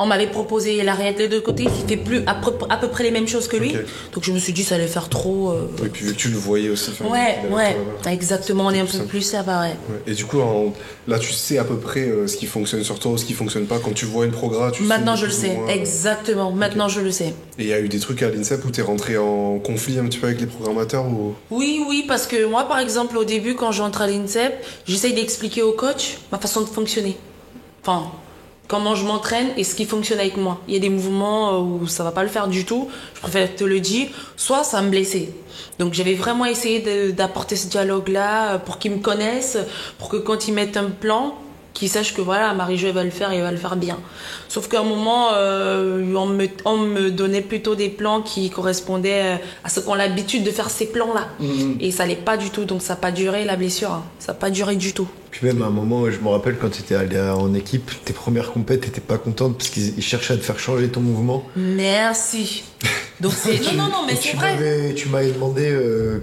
S2: On m'avait proposé l'arrière de deux côtés qui fait plus à peu près les mêmes choses que lui. Okay. Donc je me suis dit ça allait faire trop.
S3: Et puis vu que tu le voyais aussi.
S2: Ouais, exactement. On est un peu plus là, ouais.
S3: Et du coup, là tu sais à peu près ce qui fonctionne sur toi ou ce qui fonctionne pas. Quand tu vois une progrès, tu sais.
S2: Maintenant je le sais, exactement. Maintenant je le sais.
S3: Et il y a eu des trucs à l'INSEP où t'es rentré en conflit un petit peu avec les programmateurs ou...
S2: Oui, parce que moi par exemple au début quand j'entre à l'INSEP, j'essaye d'expliquer au coach ma façon de fonctionner. Enfin. Comment je m'entraîne et ce qui fonctionne avec moi. Il y a des mouvements où ça va pas le faire du tout, je préfère te le dire, soit ça me blesser. Donc j'avais vraiment essayé d'apporter ce dialogue-là pour qu'ils me connaissent, pour que quand ils mettent un plan, qu'ils sachent que voilà, Marie-Jo elle va le faire et elle va le faire bien. Sauf qu'à un moment, on me donnait plutôt des plans qui correspondaient à ce qu'on a l'habitude de faire ces plans-là. Et ça n'allait pas du tout, donc ça n'a pas duré la blessure, hein. Ça n'a pas duré du tout.
S4: Puis même à un moment, je me rappelle quand tu étais allé en équipe, tes premières compètes, t'étais pas contente parce qu'ils cherchaient à te faire changer ton mouvement.
S2: Merci. Donc c'est non mais c'est vrai.
S4: Tu m'avais demandé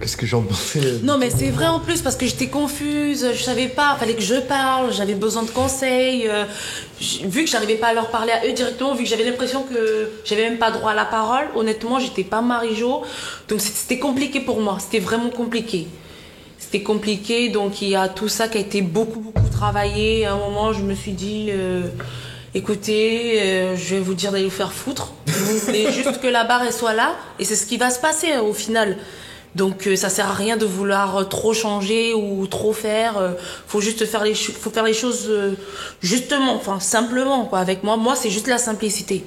S4: qu'est-ce que j'en pensais.
S2: Non mais c'est vrai en plus parce que j'étais confuse, je savais pas, fallait que je parle, j'avais besoin de conseils. Vu que j'arrivais pas à leur parler à eux directement, vu que j'avais l'impression que j'avais même pas droit à la parole, honnêtement, j'étais pas Marie-Jo. Donc c'était compliqué pour moi, c'était vraiment compliqué. C'était compliqué, donc il y a tout ça qui a été beaucoup travaillé. À un moment, je me suis dit, écoutez, je vais vous dire d'aller vous faire foutre. Vous voulez juste que la barre elle soit là, et c'est ce qui va se passer au final. Donc ça sert à rien de vouloir trop changer ou trop faire. Faut juste faire faut faire les choses justement, enfin simplement quoi. Avec moi c'est juste la simplicité.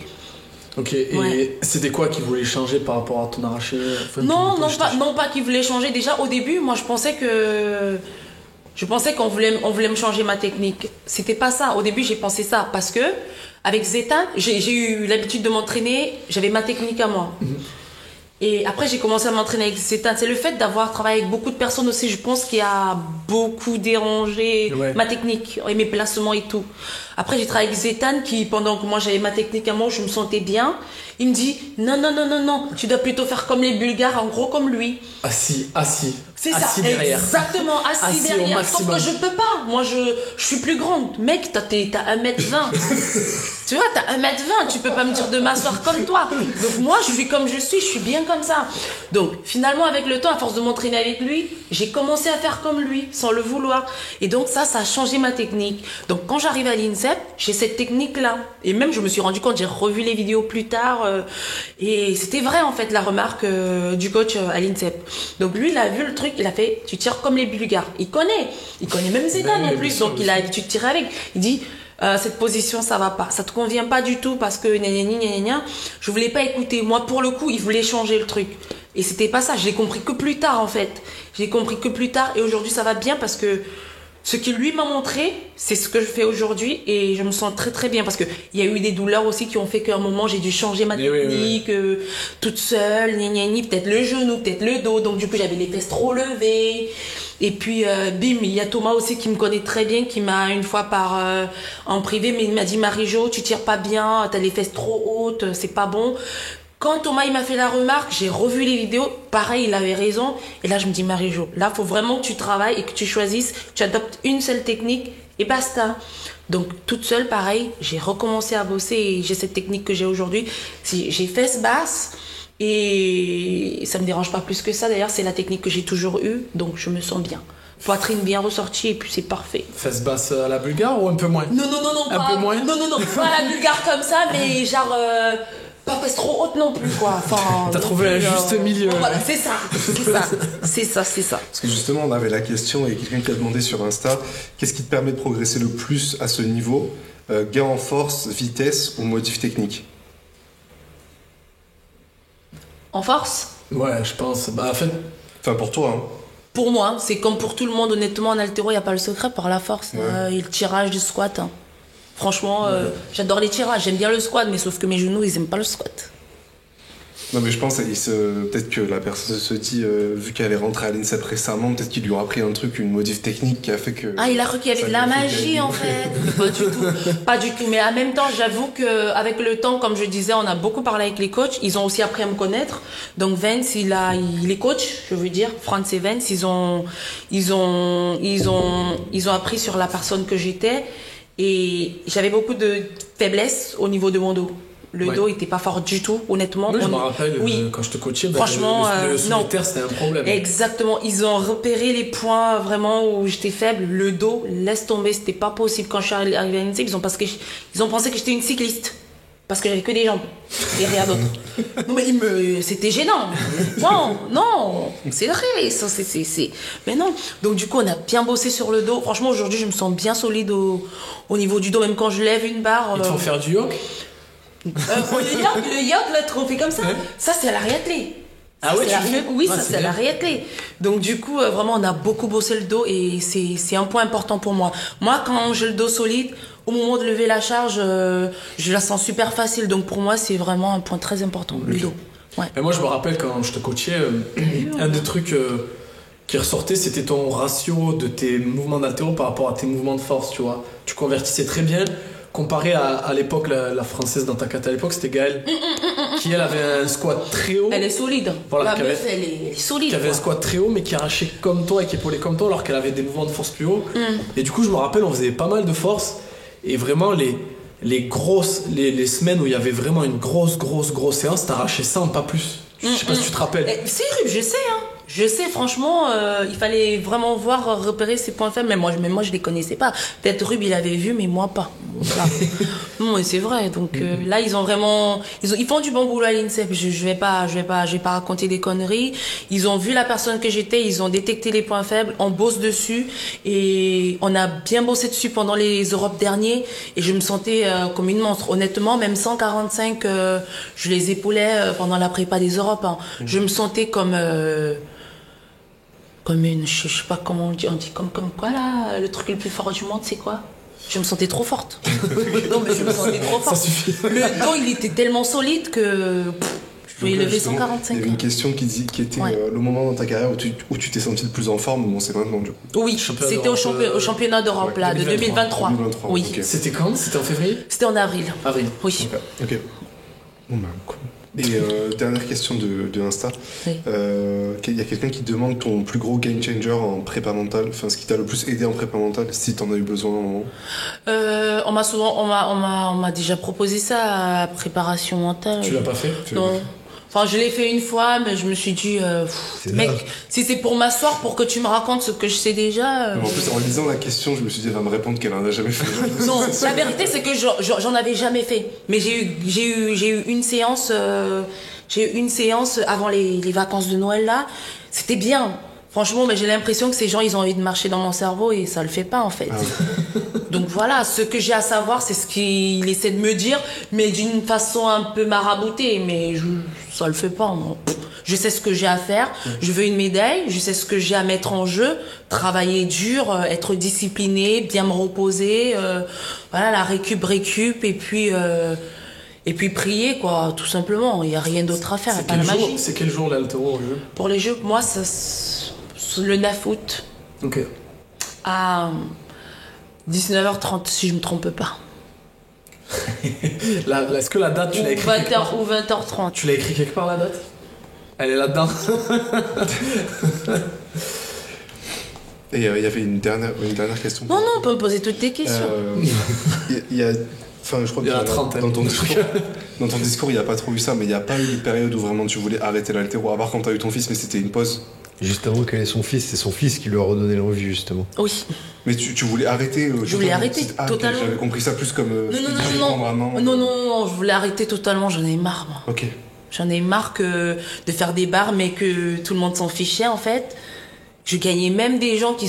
S1: Ok, et c'était quoi qui voulait changer par rapport à ton arraché?
S2: Non, pas qu'il voulait changer. Déjà au début, moi je pensais qu'on voulait me changer ma technique. C'était pas ça. Au début, j'ai pensé ça parce que avec Zétan, j'ai eu l'habitude de m'entraîner. J'avais ma technique à moi. Et après, j'ai commencé à m'entraîner avec Zétan. C'est le fait d'avoir travaillé avec beaucoup de personnes aussi, je pense, qui a beaucoup dérangé ma technique et mes placements et tout. Après, j'ai travaillé avec Zétan qui, pendant que moi j'avais ma technique à moi, je me sentais bien. Il me dit non, tu dois plutôt faire comme les Bulgares, en gros comme lui.
S1: Assis.
S2: C'est
S1: assis
S2: ça,
S1: derrière.
S2: Exactement, assis derrière. Sauf que je peux pas. Moi, je suis plus grande. Mec, t'as 1m20. Tu vois, t'as 1m20. Tu peux pas me dire de m'asseoir comme toi. Donc, moi, je suis comme je suis bien comme ça. Donc, finalement, avec le temps, à force de m'entraîner avec lui, j'ai commencé à faire comme lui, sans le vouloir. Et donc, ça a changé ma technique. Donc, quand j'arrive à l'INSEP, j'ai cette technique-là. Et même, je me suis rendu compte, j'ai revu les vidéos plus tard. Et c'était vrai, en fait, la remarque du coach à l'INSEP. Donc, lui, il a vu le truc. Il a fait, tu tires comme les Bulgares. Il connaît même Zétan en plus, donc il a l'habitude de tirer avec. Il dit, cette position, ça va pas, ça te convient pas du tout parce que gna. Je voulais pas écouter. Moi, pour le coup, il voulait changer le truc. Et c'était pas ça. Je l'ai compris que plus tard, en fait. Et aujourd'hui, ça va bien parce que ce qu'il lui m'a montré, c'est ce que je fais aujourd'hui et je me sens très bien parce que il y a eu des douleurs aussi qui ont fait qu'à un moment j'ai dû changer ma technique toute seule, peut-être le genou, peut-être le dos, donc du coup j'avais les fesses trop levées et puis bim, il y a Thomas aussi qui me connaît très bien, qui m'a une fois en privé, mais il m'a dit Marie-Jo, tu tires pas bien, t'as les fesses trop hautes, c'est pas bon. Quand Thomas il m'a fait la remarque, j'ai revu les vidéos, pareil, il avait raison. Et là, je me dis, Marie-Jo, là, faut vraiment que tu travailles et que tu choisisses, tu adoptes une seule technique et basta. Donc, toute seule, pareil, j'ai recommencé à bosser et j'ai cette technique que j'ai aujourd'hui. J'ai fesses basses et ça me dérange pas plus que ça. D'ailleurs, c'est la technique que j'ai toujours eue, donc je me sens bien. Poitrine bien ressortie et puis c'est parfait.
S1: Fesses basses à la Bulgare ou un peu moins?
S2: Non,
S1: un peu moins.
S2: Non, pas à la Bulgare comme ça, mais genre... pas fesses trop haute non plus quoi. Enfin,
S1: t'as trouvé un juste milieu.
S2: Voilà, c'est ça.
S3: Parce que justement on avait la question et quelqu'un qui a demandé sur Insta, qu'est-ce qui te permet de progresser le plus à ce niveau, gain en force, vitesse ou modif technique?
S2: En force?
S1: Ouais, je pense.
S3: Enfin pour toi hein.
S2: Pour moi, c'est comme pour tout le monde honnêtement en haltéro, il y a pas le secret par la force et le tirage du squat. Hein. Franchement, j'adore les tirages, j'aime bien le squat, mais sauf que mes genoux, ils aiment pas le squat.
S3: Non mais je pense, peut-être que la personne se dit, vu qu'elle est rentrée à l'INSEP récemment, peut-être qu'il lui aura appris un truc, une modif technique qui a fait que...
S2: Ah, il a cru qu'il y avait de la magie en fait. Pas du tout. Mais en même temps, j'avoue qu'avec le temps, comme je disais, on a beaucoup parlé avec les coachs, ils ont aussi appris à me connaître. Donc Vance, il est coach, je veux dire, Franz et Vance, ils ont appris sur la personne que j'étais. Et j'avais beaucoup de faiblesses au niveau de mon dos. Le dos était pas fort du tout, honnêtement.
S1: Oui, je me rappelle quand je te coachais,
S2: franchement,
S1: le solitaire c'était un problème.
S2: Exactement, ils ont repéré les points vraiment où j'étais faible. Le dos, laisse tomber, c'était pas possible. Quand je suis arrivée à l'INSEP, ils ont pensé que j'étais une cycliste. Parce que j'avais que des jambes et rien d'autre. Non mais c'était gênant. Non, c'est vrai, ça c'est. Mais non. Donc du coup on a bien bossé sur le dos. Franchement aujourd'hui je me sens bien solide au niveau du dos, même quand je lève une barre.
S1: Ils te font faire du yoke.
S2: Le yoke là qu'on fait comme ça. Ça c'est à la réathlée.
S1: Ah ouais,
S2: oui, ça c'est à la réathlée. Donc du coup vraiment on a beaucoup bossé le dos et c'est un point important pour moi. Moi quand j'ai le dos solide, au moment de lever la charge, je la sens super facile. Donc pour moi, c'est vraiment un point très important, le dos. Ouais.
S1: Et moi, je me rappelle quand je te coachais, un des trucs qui ressortait, c'était ton ratio de tes mouvements d'haltéro par rapport à tes mouvements de force, tu vois. Tu convertissais très bien. Comparé à l'époque, la française dans ta cata à l'époque, c'était Gaëlle, qui elle avait un squat très haut.
S2: Elle est solide.
S1: Voilà,
S2: la meuf, elle est solide.
S1: Qui avait un squat très haut, mais qui arrachait comme toi et qui épaulait comme toi, alors qu'elle avait des mouvements de force plus hauts. Et du coup, je me rappelle, on faisait pas mal de force. Et vraiment, les semaines où il y avait vraiment une grosse séance, t'arrachais 100, pas plus. Je sais pas si tu te rappelles.
S2: C'est je sais, hein. Je sais, franchement, il fallait vraiment voir, repérer ses points faibles. Mais moi, je les connaissais pas. Peut-être Rub, il avait vu, mais moi pas. Voilà. Non, mais c'est vrai. Donc là, ils ont vraiment, ils font du bon boulot à l'INSEP. Je vais pas raconter des conneries. Ils ont vu la personne que j'étais, ils ont détecté les points faibles. On bosse dessus et on a bien bossé dessus pendant les Europes derniers. Et je me sentais comme une monstre. Honnêtement, même 145, je les épaulais pendant la prépa des Europes. Hein. Je me sentais comme une, je sais pas comment on dit comme quoi là, le truc le plus fort du monde, c'est quoi? Je me sentais trop forte. Non, mais je me sentais trop forte.
S1: Ça suffit.
S2: Le dos, il était tellement solide que je pouvais lever 145.
S3: Il y avait une question qui était le moment dans ta carrière où tu t'es senti le plus en forme. Bon, c'est maintenant du coup.
S2: Oui, c'était au championnat d'Europe là, de 2023. Oui.
S3: Okay.
S1: C'était quand? C'était en février?
S2: C'était en avril.
S1: Avril.
S2: Oui.
S3: Ok. Bon, bah, cool. Et dernière question de Insta.
S2: Oui.
S3: Il y a quelqu'un qui demande ton plus gros game changer en prépa mentale, enfin ce qui t'a le plus aidé en prépa mentale, si t'en as eu besoin à un moment.
S2: On m'a déjà proposé ça à préparation mentale.
S1: Tu l'as pas fait?
S2: Non. Enfin, je l'ai fait une fois, mais je me suis dit, mec, si c'est pour m'asseoir, pour que tu me racontes ce que je sais déjà.
S3: En plus, en lisant la question, je me suis dit, elle va me répondre qu'elle en a jamais fait.
S2: Non, la vérité, c'est que j'en avais jamais fait. Mais j'ai eu une séance, avant les vacances de Noël là. C'était bien. Franchement, mais j'ai l'impression que ces gens, ils ont envie de marcher dans mon cerveau et ça le fait pas, en fait. Donc voilà, ce que j'ai à savoir, c'est ce qu'il essaie de me dire, mais d'une façon un peu maraboutée, mais ça le fait pas, non. Je sais ce que j'ai à faire, je veux une médaille, je sais ce que j'ai à mettre en jeu, travailler dur, être discipliné, bien me reposer, voilà, la récup, et puis prier, quoi, tout simplement. Il y a rien d'autre à faire,
S1: C'est
S2: pas de magie.
S1: C'est quel jour l'altéro au jeu?
S2: Pour les jeux, moi, le 9 août.
S1: Ok.
S2: À 19h30, si je me trompe pas.
S1: Est-ce que la date, tu l'as écrit quelque part?
S2: Ou 20h30.
S1: Tu l'as écrit quelque part, la date? Elle est là-dedans.
S3: Et il y avait une dernière question.
S2: Non, on peut me poser toutes tes questions.
S3: Enfin, je crois
S1: Il y en a 30.
S3: Dans ton discours, il n'y a pas trop eu ça, mais il n'y a pas eu une période où vraiment tu voulais arrêter l'haltéro, à part quand tu as eu ton fils, mais c'était une pause.
S4: Juste avant qu'elle ait son fils, c'est son fils qui lui a redonné l'envie, justement.
S2: Oui.
S3: Mais tu voulais arrêter
S2: Je voulais arrêter totalement.
S3: J'avais compris ça plus comme.
S2: Non, je voulais arrêter totalement, j'en ai marre, moi.
S3: Ok.
S2: J'en ai marre de faire des bars, mais que tout le monde s'en fichait, en fait. Je gagnais même des gens qui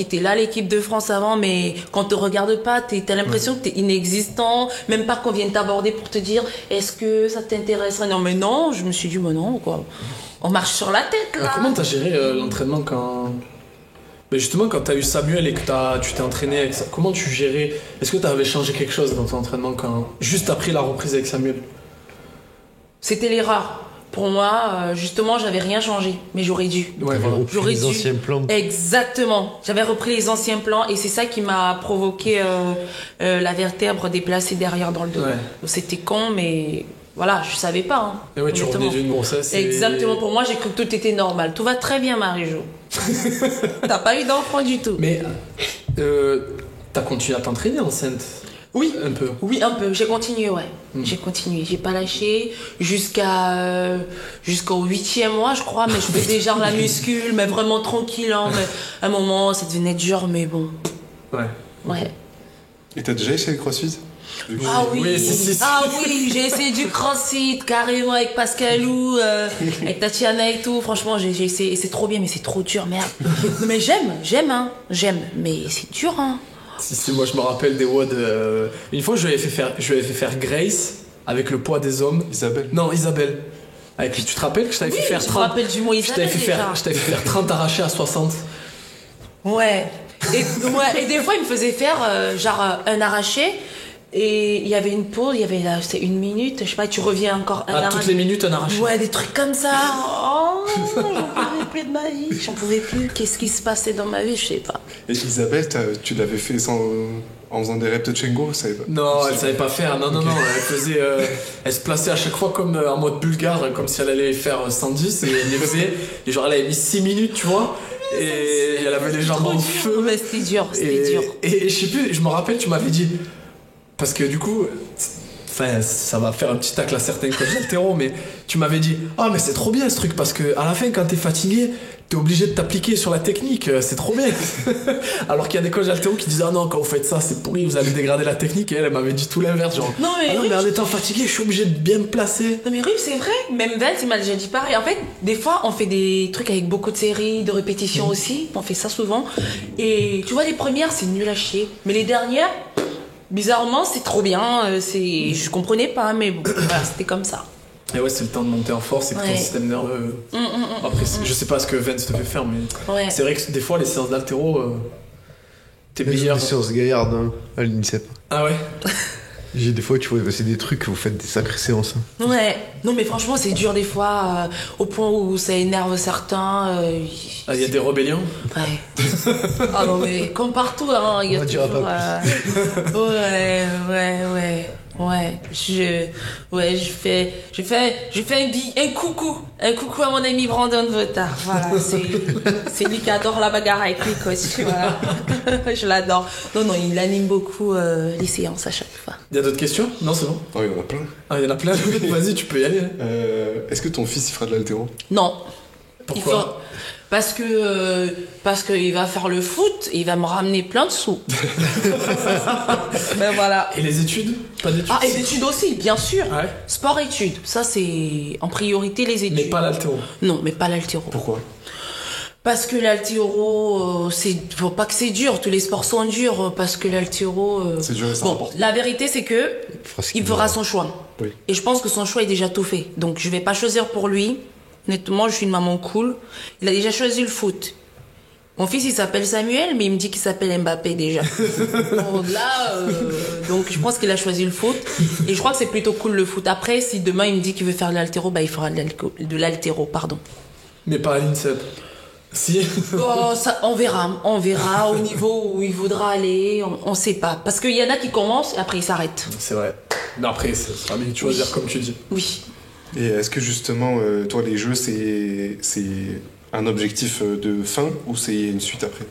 S2: étaient là, l'équipe de France avant, mais quand on te regarde pas, t'as l'impression que t'es inexistant, même pas qu'on vienne t'aborder pour te dire, est-ce que ça t'intéresserait? Non, mais non, je me suis dit, mais non, quoi. On marche sur la tête, là.
S1: Comment t'as géré l'entraînement quand... Mais justement, quand t'as eu Samuel et que tu t'es entraîné avec ça, comment tu gérais? Est-ce que t'avais changé quelque chose dans ton entraînement juste après la reprise avec Samuel?
S2: C'était l'erreur. Pour moi, justement, j'avais rien changé, mais j'aurais dû.
S1: Ouais, voilà.
S2: J'aurais
S4: les
S2: dû.
S4: anciens plans.
S2: Exactement. J'avais repris les anciens plans et c'est ça qui m'a provoqué la vertèbre déplacée derrière dans le dos.
S1: Ouais.
S2: C'était con, mais voilà, je savais pas. Hein,
S1: Et ouais, tu revenais d'une grossesse.
S2: Exactement. Pour moi, j'ai cru que tout était normal. Tout va très bien, Marie-Jo. T'as pas eu d'enfant du tout.
S1: Mais t'as continué à t'entraîner enceinte?
S2: Oui.
S1: Un peu.
S2: Oui, un peu. J'ai continué, ouais. J'ai continué. J'ai pas lâché jusqu'au 8e mois, je crois. Mais je faisais genre la muscule, mais vraiment tranquille. Hein, mais à un moment, ça devenait dur, mais bon.
S1: Ouais.
S2: Ouais.
S3: Et t'as déjà essayé le crossfit?
S2: Ah oui.
S1: Oui, si.
S2: Ah oui, j'ai essayé du crossfit carrément avec Pascalou, avec Tatiana et tout. Franchement, j'ai essayé. Et c'est trop bien, mais c'est trop dur, merde. Non, mais j'aime, mais c'est dur, hein.
S1: Si, moi je me rappelle des WOD. Une fois, je lui avais fait faire Grace avec le poids des hommes.
S3: Isabelle?
S1: Non, Isabelle. Tu te rappelles que je t'avais fait faire 30?
S2: Je me rappelle du mot Isabelle.
S1: Je t'avais fait faire 30 arrachés à 60.
S2: Ouais. Et des fois, il me faisait faire un arraché. Et il y avait une pause, c'était 1 minute, je sais pas, tu reviens encore un arraché.
S1: Toutes les minutes, un arraché.
S2: Ouais, des trucs comme ça. Oh, j'en pouvais plus de ma vie. J'en pouvais plus. Qu'est-ce qui se passait dans ma vie, je sais pas.
S3: Et Isabelle, tu l'avais fait en faisant des reps de Tchengo?
S1: Non, elle savait pas faire. Non. Elle se plaçait à chaque fois comme en mode bulgare, comme si elle allait faire 110. Et elle les faisait. Et genre, elle avait mis 6 minutes, tu vois. Et elle avait les jambes en feu.
S2: Mais c'était dur,
S1: Et je sais plus, je me rappelle, tu m'avais dit. Parce que du coup, enfin, ça va faire un petit tacle à certains coachs d'haltéro, mais tu m'avais dit, ah, mais c'est trop bien ce truc, parce que à la fin, quand t'es fatigué, t'es obligé de t'appliquer sur la technique, c'est trop bien. Alors qu'il y a des coachs d'haltéro qui disent, ah non, quand vous faites ça, c'est pourri, vous allez dégrader la technique, et elle m'avait dit tout l'inverse, genre,
S2: Non, mais,
S1: ah non, mais en étant fatigué, je suis obligé de bien me placer.
S2: Non mais Ruth, c'est vrai, même Vince il m'a déjà dit pareil. En fait, des fois on fait des trucs avec beaucoup de séries, de répétitions aussi, on fait ça souvent. Et tu vois, les premières c'est nul à chier, mais les dernières, bizarrement c'est trop bien. Je comprenais pas, mais bon, voilà, c'était comme ça.
S1: Et ouais, c'est le temps de monter en force et que ton
S2: Ouais.
S1: système nerveux. Après, je sais pas ce que Vince te fait faire, mais
S2: Ouais.
S1: c'est vrai que des fois, les séances d'haltéro, t'es
S4: Mais
S1: meilleur.
S4: des séances gaillardes hein, à l'UNICEF.
S1: Ah ouais?
S4: J'ai des fois, tu vois, c'est des trucs, vous faites des sacrées séances. Hein.
S2: Ouais, non mais franchement c'est dur des fois, au point où ça énerve certains.
S1: Ah, il y a des rébellions?
S2: Ouais. Ah non mais comme partout, hein, il y a
S4: On dira
S2: toujours.
S4: pas
S2: Ouais. Je fais un coucou à mon ami Brandon Votard. Voilà, c'est lui qui adore la bagarre avec les coachs. Voilà. Je l'adore. Non, il anime beaucoup les séances à chaque fois.
S1: Il y a d'autres questions? Non, c'est bon.
S3: Oh, il y en a plein.
S1: Ah, il y en a plein. Vas-y, tu peux y aller.
S3: Est-ce que ton fils il fera de l'haltéro?
S2: Non.
S1: Pourquoi?
S2: Parce que il va faire le foot et il va me ramener plein de sous. Ben voilà.
S1: Et les études? Pas d'études?
S2: Ah, et les études aussi, bien sûr.
S1: Ouais.
S2: Sport-études, ça c'est en priorité les études.
S1: Mais pas l'haltéro.
S2: Non, mais pas l'haltéro.
S3: Pourquoi?
S2: Parce que l'haltéro, faut pas que c'est dur. Tous les sports sont durs parce que l'haltéro.
S3: C'est dur et ça
S2: Bon,
S3: rapporte.
S2: la vérité c'est que il fera son choix.
S3: Oui.
S2: Et je pense que son choix est déjà tout fait. Donc je vais pas choisir pour lui. Honnêtement, je suis une maman cool. Il a déjà choisi le foot. Mon fils, il s'appelle Samuel, mais il me dit qu'il s'appelle Mbappé déjà. Donc là, donc je pense qu'il a choisi le foot. Et je crois que c'est plutôt cool le foot. Après, si demain il me dit qu'il veut faire de l'haltéro, bah il fera de l'haltéro, pardon.
S1: Mais pas à l'INSEP. Si.
S2: Oh, ça, on verra au niveau où il voudra aller, on sait pas. Parce qu'il y en a qui commencent et après ils s'arrêtent.
S1: C'est vrai. Mais après, ça sera bien de choisir comme tu dis.
S2: Oui.
S3: Et est-ce que justement, toi, les jeux, c'est un objectif de fin ou c'est une suite après?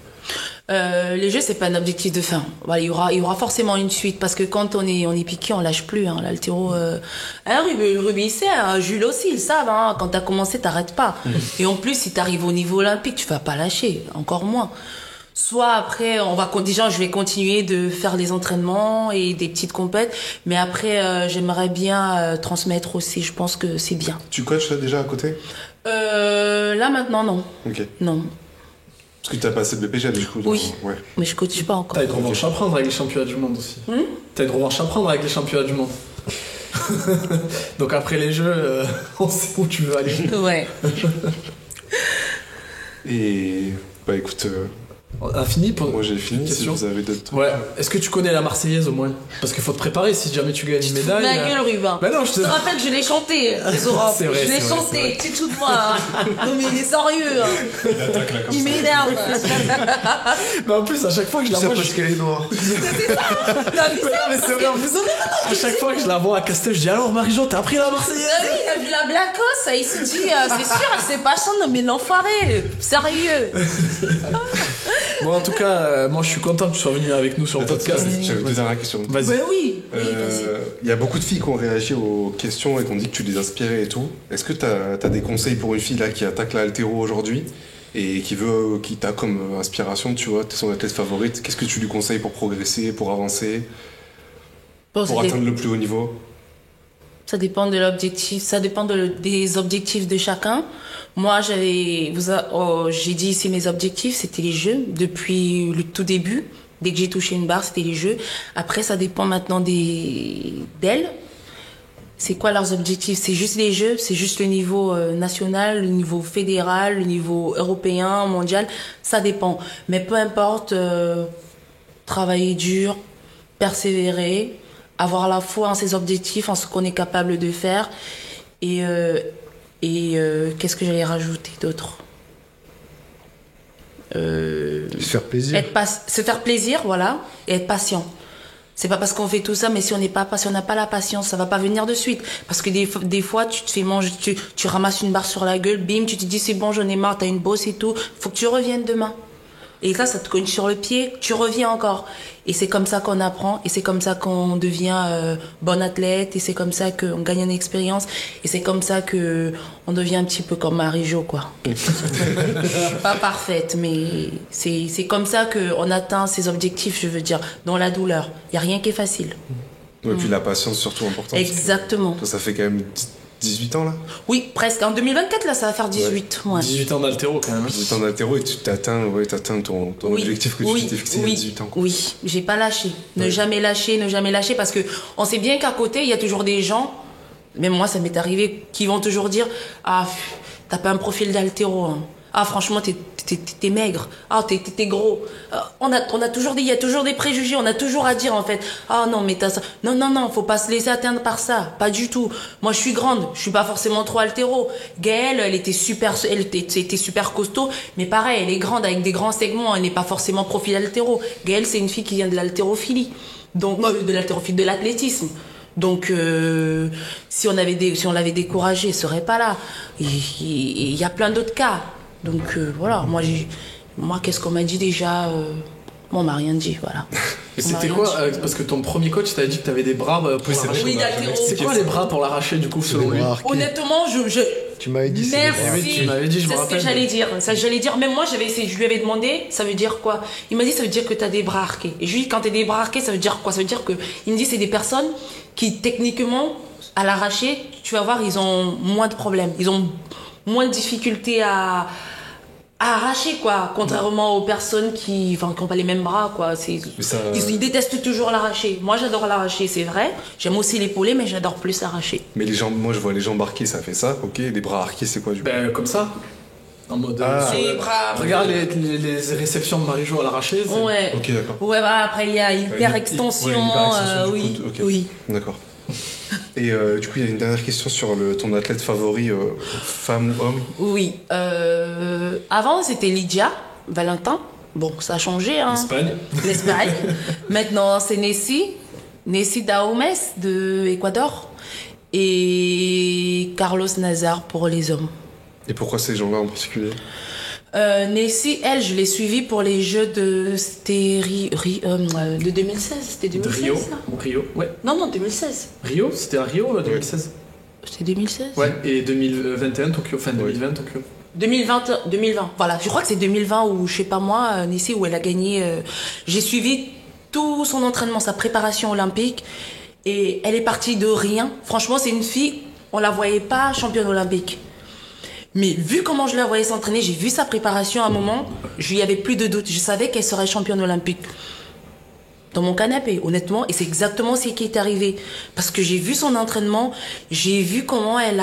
S2: Les jeux, c'est pas un objectif de fin. Voilà, il y aura forcément une suite parce que quand on est piqué, on lâche plus. Hein, l'haltéro. Ruby, il sait, hein, Jules aussi, ils savent. Hein, quand t'as commencé, t'arrêtes pas. Et en plus, si t'arrives au niveau olympique, tu vas pas lâcher, encore moins. Soit après, déjà, je vais continuer de faire les entraînements et des petites compètes, mais après, j'aimerais bien transmettre aussi. Je pense que c'est bien.
S3: Tu coaches là déjà à côté?
S2: Là maintenant, non,
S3: Ok.
S2: non.
S3: Parce que t'as passé de BPJ du coup. donc,
S2: Oui.
S3: Ouais.
S2: Mais je coach pas encore.
S1: T'as une revanche à prendre avec les championnats du monde aussi. T'as une revanche à prendre avec les championnats du monde. Donc après les jeux, on sait où tu veux aller.
S2: Ouais.
S3: Et bah écoute,
S1: On a fini pour.
S3: moi j'ai fini. Si
S1: Question.
S3: vous avez d'autres trucs.
S1: Ouais. Est-ce que tu connais la Marseillaise au moins? Parce qu'il faut te préparer si jamais tu gagnes une médaille.
S2: Ma gueule, Rubin.
S1: Bah non, je te.
S2: Je te rappelle que je l'ai chanté, les Europes.
S1: C'est vrai,
S2: Je l'ai
S1: c'est vrai,
S2: chanté, tu te fous de moi. Hein. Non mais il est sérieux. Hein. Il m'énerve.
S1: Mais en plus, à chaque fois que je la
S4: Ça
S1: vois,
S4: parce qu'elle est noire.
S2: T'as vu ça?
S1: Mais c'est vrai, en plus, à chaque fois que je la vois à Castel, je dis alors Marie-Jo, t'as appris la Marseillaise?
S2: Ah oui, il a vu la Blacos, il s'est dit, c'est sûr, elle sait pas chanter, mais l'enfoiré, sérieux.
S1: Bon, en tout cas, moi je suis content que tu sois venu avec nous sur le podcast.
S3: J'avais deux dernières questions.
S1: Vas-y.
S2: Ouais, oui, vas-y.
S3: Il y a beaucoup de filles qui ont réagi aux questions et qui ont dit que tu les inspirais et tout. Est-ce que t'as des conseils pour une fille là qui attaque la haltéro aujourd'hui et qui t'a comme inspiration, tu vois, t'es son athlète favorite? Qu'est-ce que tu lui conseilles pour progresser, pour avancer,
S2: Bon,
S3: pour atteindre le plus haut niveau?
S2: Ça dépend de l'objectif, ça dépend des objectifs de chacun. Moi, j'ai dit ici mes objectifs, c'était les jeux. Depuis le tout début, dès que j'ai touché une barre, c'était les jeux. Après, ça dépend maintenant d'elles. C'est quoi leurs objectifs? C'est juste les jeux, c'est juste le niveau national, le niveau fédéral, le niveau européen, mondial. Ça dépend. Mais peu importe, travailler dur, persévérer, avoir la foi en ses objectifs, en ce qu'on est capable de faire. Et qu'est-ce que j'allais rajouter d'autre?
S4: Se faire plaisir.
S2: Se faire plaisir, voilà, et être patient. C'est pas parce qu'on fait tout ça, mais si on n'est pas patient, on n'a pas la patience, ça va pas venir de suite. Parce que des fois, tu te fais manger, tu ramasses une barre sur la gueule, bim, tu te dis c'est bon, j'en ai marre, t'as une bosse et tout, faut que tu reviennes demain. Et là, ça te cogne sur le pied, tu reviens encore. Et c'est comme ça qu'on apprend, et c'est comme ça qu'on devient bon athlète, et c'est comme ça qu'on gagne en expérience, et c'est comme ça que on devient un petit peu comme Marie-Jo, quoi. Pas parfaite, mais c'est comme ça qu'on atteint ses objectifs, je veux dire, dans la douleur. Il n'y a rien qui est facile.
S3: Ouais, puis la patience surtout importante.
S2: Exactement.
S3: Ça fait quand même 18 ans là.
S2: Oui, presque. En 2024, là, ça va faire 18. Ouais.
S1: 18 ans d'haltéro quand même.
S3: 18 ans d'haltéro et tu t'atteins ton objectif que tu t'es fixé à 18 ans. Quoi.
S2: Oui, j'ai pas lâché. Ne jamais lâcher, parce que on sait bien qu'à côté, il y a toujours des gens, même moi ça m'est arrivé, qui vont toujours dire « Ah, t'as pas un profil d'haltéro, hein. Ah, franchement, t'es maigre. Ah, t'es gros. » On a toujours il y a toujours des préjugés, on a toujours à dire en fait « Ah non, mais t'as ça. » Non, faut pas se laisser atteindre par ça. Pas du tout. Moi, je suis grande, je suis pas forcément trop haltéro. Gaëlle, elle était super costaud, mais pareil, elle est grande avec des grands segments, elle n'est pas forcément profil haltéro. Gaëlle, c'est une fille qui vient de l'haltérophilie. Donc, de l'athlétisme. Donc, si on l'avait découragée, elle serait pas là. Il y a plein d'autres cas. Donc, voilà. Moi, qu'est-ce qu'on m'a dit déjà on m'a rien dit, voilà.
S1: Et c'était quoi parce que ton premier coach t'avait dit que t'avais des bras pour l'arracher.
S2: Oui, d'haltéro.
S1: C'est quoi les bras pour l'arracher du coup selon lui?
S2: Honnêtement,
S4: Tu m'avais dit ça.
S2: Merci.
S1: Tu m'avais dit, je me rappelle.
S2: C'est ce que j'allais dire. Ça, j'allais dire. Même moi, je lui avais demandé, ça veut dire quoi? Il m'a dit, ça veut dire que t'as des bras arqués. Et je lui ai dit, quand t'as des bras arqués, ça veut dire quoi? Ça veut dire que, il me dit, c'est des personnes qui, techniquement, à l'arracher, tu vas voir, ils ont moins de problèmes. Ils ont moins de difficultés à arracher, quoi. Contrairement aux personnes qui n'ont pas les mêmes bras, quoi. Ils détestent toujours l'arracher. Moi, j'adore l'arracher, c'est vrai. J'aime aussi l'épauler, mais j'adore plus l'arracher.
S3: Mais les jambes, moi, je vois les jambes arquées, ça fait ça, ok. Les bras arqués, c'est quoi du coup?
S1: Comme ça. En mode.
S2: Les bras.
S1: Regarde les réceptions de Marie-Jo à l'arraché.
S2: Ouais.
S3: Ok, d'accord.
S2: Ouais, bah, après, il y a hyper-extension.
S3: Oui. Okay.
S2: Oui.
S3: D'accord. Et du coup, il y a une dernière question sur ton athlète favori, femme, homme.
S2: Oui. Avant, c'était Lydia Valentin. Bon, ça a changé. Hein. L'Espagne. Maintenant, c'est Nessie Daomes de Équateur. Et Carlos Nazar pour les hommes.
S3: Et pourquoi ces gens-là en particulier?
S2: Nessie, elle, je l'ai suivie pour les Jeux de... C'était de 2016. C'était 2016,
S1: Rio, ouais.
S2: Non, 2016.
S1: Rio, c'était à Rio 2016.
S2: C'était 2016.
S1: Ouais, et 2021 Tokyo, fin 2020 Tokyo.
S2: 2020, voilà. Je crois que c'est 2020 ou je sais pas moi, Nessie, où elle a gagné. J'ai suivi tout son entraînement, sa préparation olympique, et elle est partie de rien. Franchement, c'est une fille, on la voyait pas championne olympique. Mais vu comment je la voyais s'entraîner, j'ai vu sa préparation à un moment, il n'y avait plus de doute. Je savais qu'elle serait championne olympique. Dans mon canapé, honnêtement. Et c'est exactement ce qui est arrivé. Parce que j'ai vu son entraînement, j'ai vu comment elle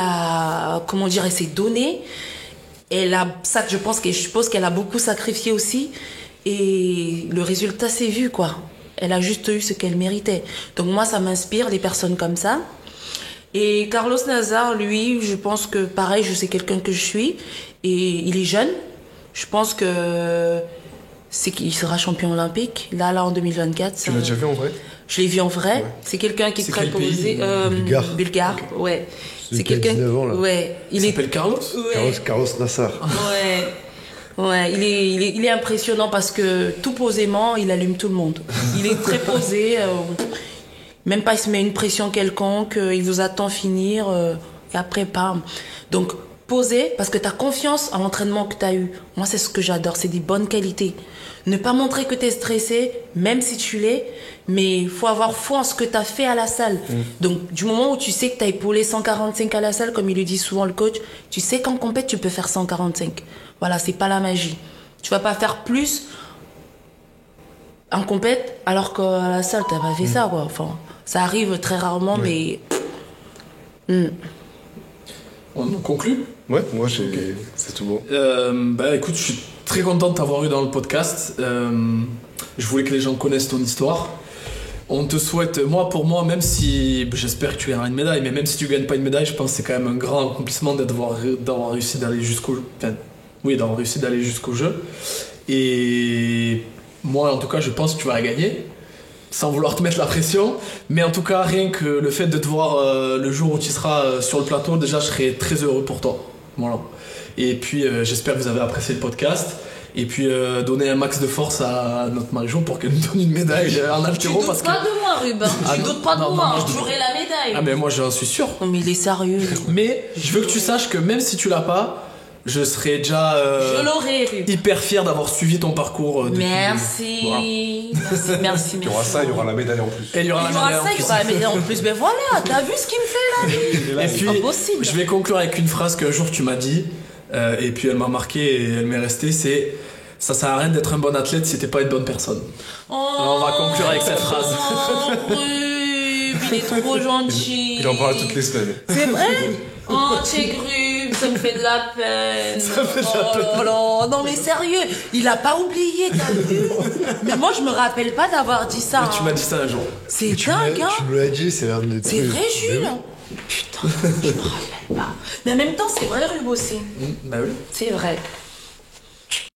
S2: s'est donnée. Je pense qu'elle a beaucoup sacrifié aussi. Et le résultat s'est vu, quoi. Elle a juste eu ce qu'elle méritait. Donc moi, ça m'inspire, des personnes comme ça. Et Carlos Nazar, lui, je pense que pareil, je sais quelqu'un que je suis et il est jeune. Je pense que c'est qu'il sera champion olympique là en 2024.
S3: Tu l'as déjà vu en vrai?
S2: Je l'ai vu en vrai.
S3: Ouais.
S2: C'est quelqu'un qui est très posé. Bulgare. Ouais.
S4: C'est quelqu'un. 19 ans, là.
S2: Ouais.
S1: Il s'appelle Carlos.
S2: Ouais.
S4: Carlos Nassar.
S2: Ouais, il est impressionnant parce que tout posément, il allume tout le monde. Il est très posé. Même pas il se met une pression quelconque, il vous attend finir et après bam. Donc poser parce que tu as confiance en l'entraînement que tu as eu. Moi c'est ce que j'adore, c'est des bonnes qualités. Ne pas montrer que tu es stressé, même si tu l'es, mais il faut avoir foi en ce que tu as fait à la salle. Donc du moment où tu sais que tu as épaulé 145 à la salle, comme il le dit souvent le coach, tu sais qu'en compète tu peux faire 145. Voilà, c'est pas la magie. Tu vas pas faire plus en compète alors qu'à la salle t'as pas fait ça, quoi. Enfin, ça arrive très rarement, mais
S1: On conclut?
S3: Ouais, moi c'est tout bon.
S1: Écoute, je suis très content de t'avoir eu dans le podcast. Je voulais que les gens connaissent ton histoire. On te souhaite, pour moi, même si j'espère que tu gagneras une médaille, mais même si tu gagnes pas une médaille, je pense que c'est quand même un grand accomplissement d'avoir réussi d'aller jusqu'au jeu. Et moi, en tout cas, je pense que tu vas la gagner. Sans vouloir te mettre la pression, mais en tout cas, rien que le fait de te voir le jour où tu seras sur le plateau, déjà je serai très heureux pour toi. Voilà. Et puis j'espère que vous avez apprécié le podcast Et puis donner un max de force à notre Marie-Jo pour qu'elle nous donne une médaille en
S2: Tu
S1: haltéro.
S2: doutes
S1: Parce que...
S2: pas de moi, Ruben.
S1: Ah
S2: Tu
S1: non,
S2: doutes pas de
S1: non,
S2: moi.
S1: non, moi, je
S2: J'aurai la médaille.
S1: Ah mais moi j'en suis sûr.
S2: Non, mais il est sérieux.
S1: Mais je veux que tu saches que même si tu l'as pas, je serais déjà
S2: Je l'aurai, Ruben.
S1: hyper fier d'avoir suivi ton parcours. Voilà.
S2: Merci. Merci.
S3: Il y aura ça, il y aura la médaille en plus.
S1: Et il y aura
S2: Il y
S1: la
S2: aura
S1: médaille en
S2: ça, il y
S1: plus.
S2: aura la médaille en plus. Mais voilà, t'as vu ce qu'il me fait là, lui?
S1: Et
S2: C'est
S1: puis,
S2: pas possible.
S1: je vais conclure avec une phrase qu'un jour tu m'as dit, et puis elle m'a marqué et elle m'est restée, c'est « Ça sert à rien d'être un bon athlète si t'es pas une bonne personne.
S2: Oh,
S1: Alors, on va conclure avec cette phrase.
S2: Oh, Rub, il est trop gentil.
S3: Il en parle toutes les semaines.
S2: C'est vrai? Oh, Grub, ça me fait de la peine.
S1: Ça me fait de la peine.
S2: Oh là là. Non mais sérieux, il a pas oublié, t'as vu? Mais moi je me rappelle pas d'avoir dit ça.
S1: Tu
S2: hein.
S1: m'as dit ça un jour.
S2: C'est dingue, hein?
S4: Tu nous l'as dit, c'est l'un des
S2: C'est
S4: trucs.
S2: vrai, Jules? Putain, je me rappelle pas. Mais en même temps, c'est vrai, Rub aussi.
S1: Bah oui.
S2: C'est vrai.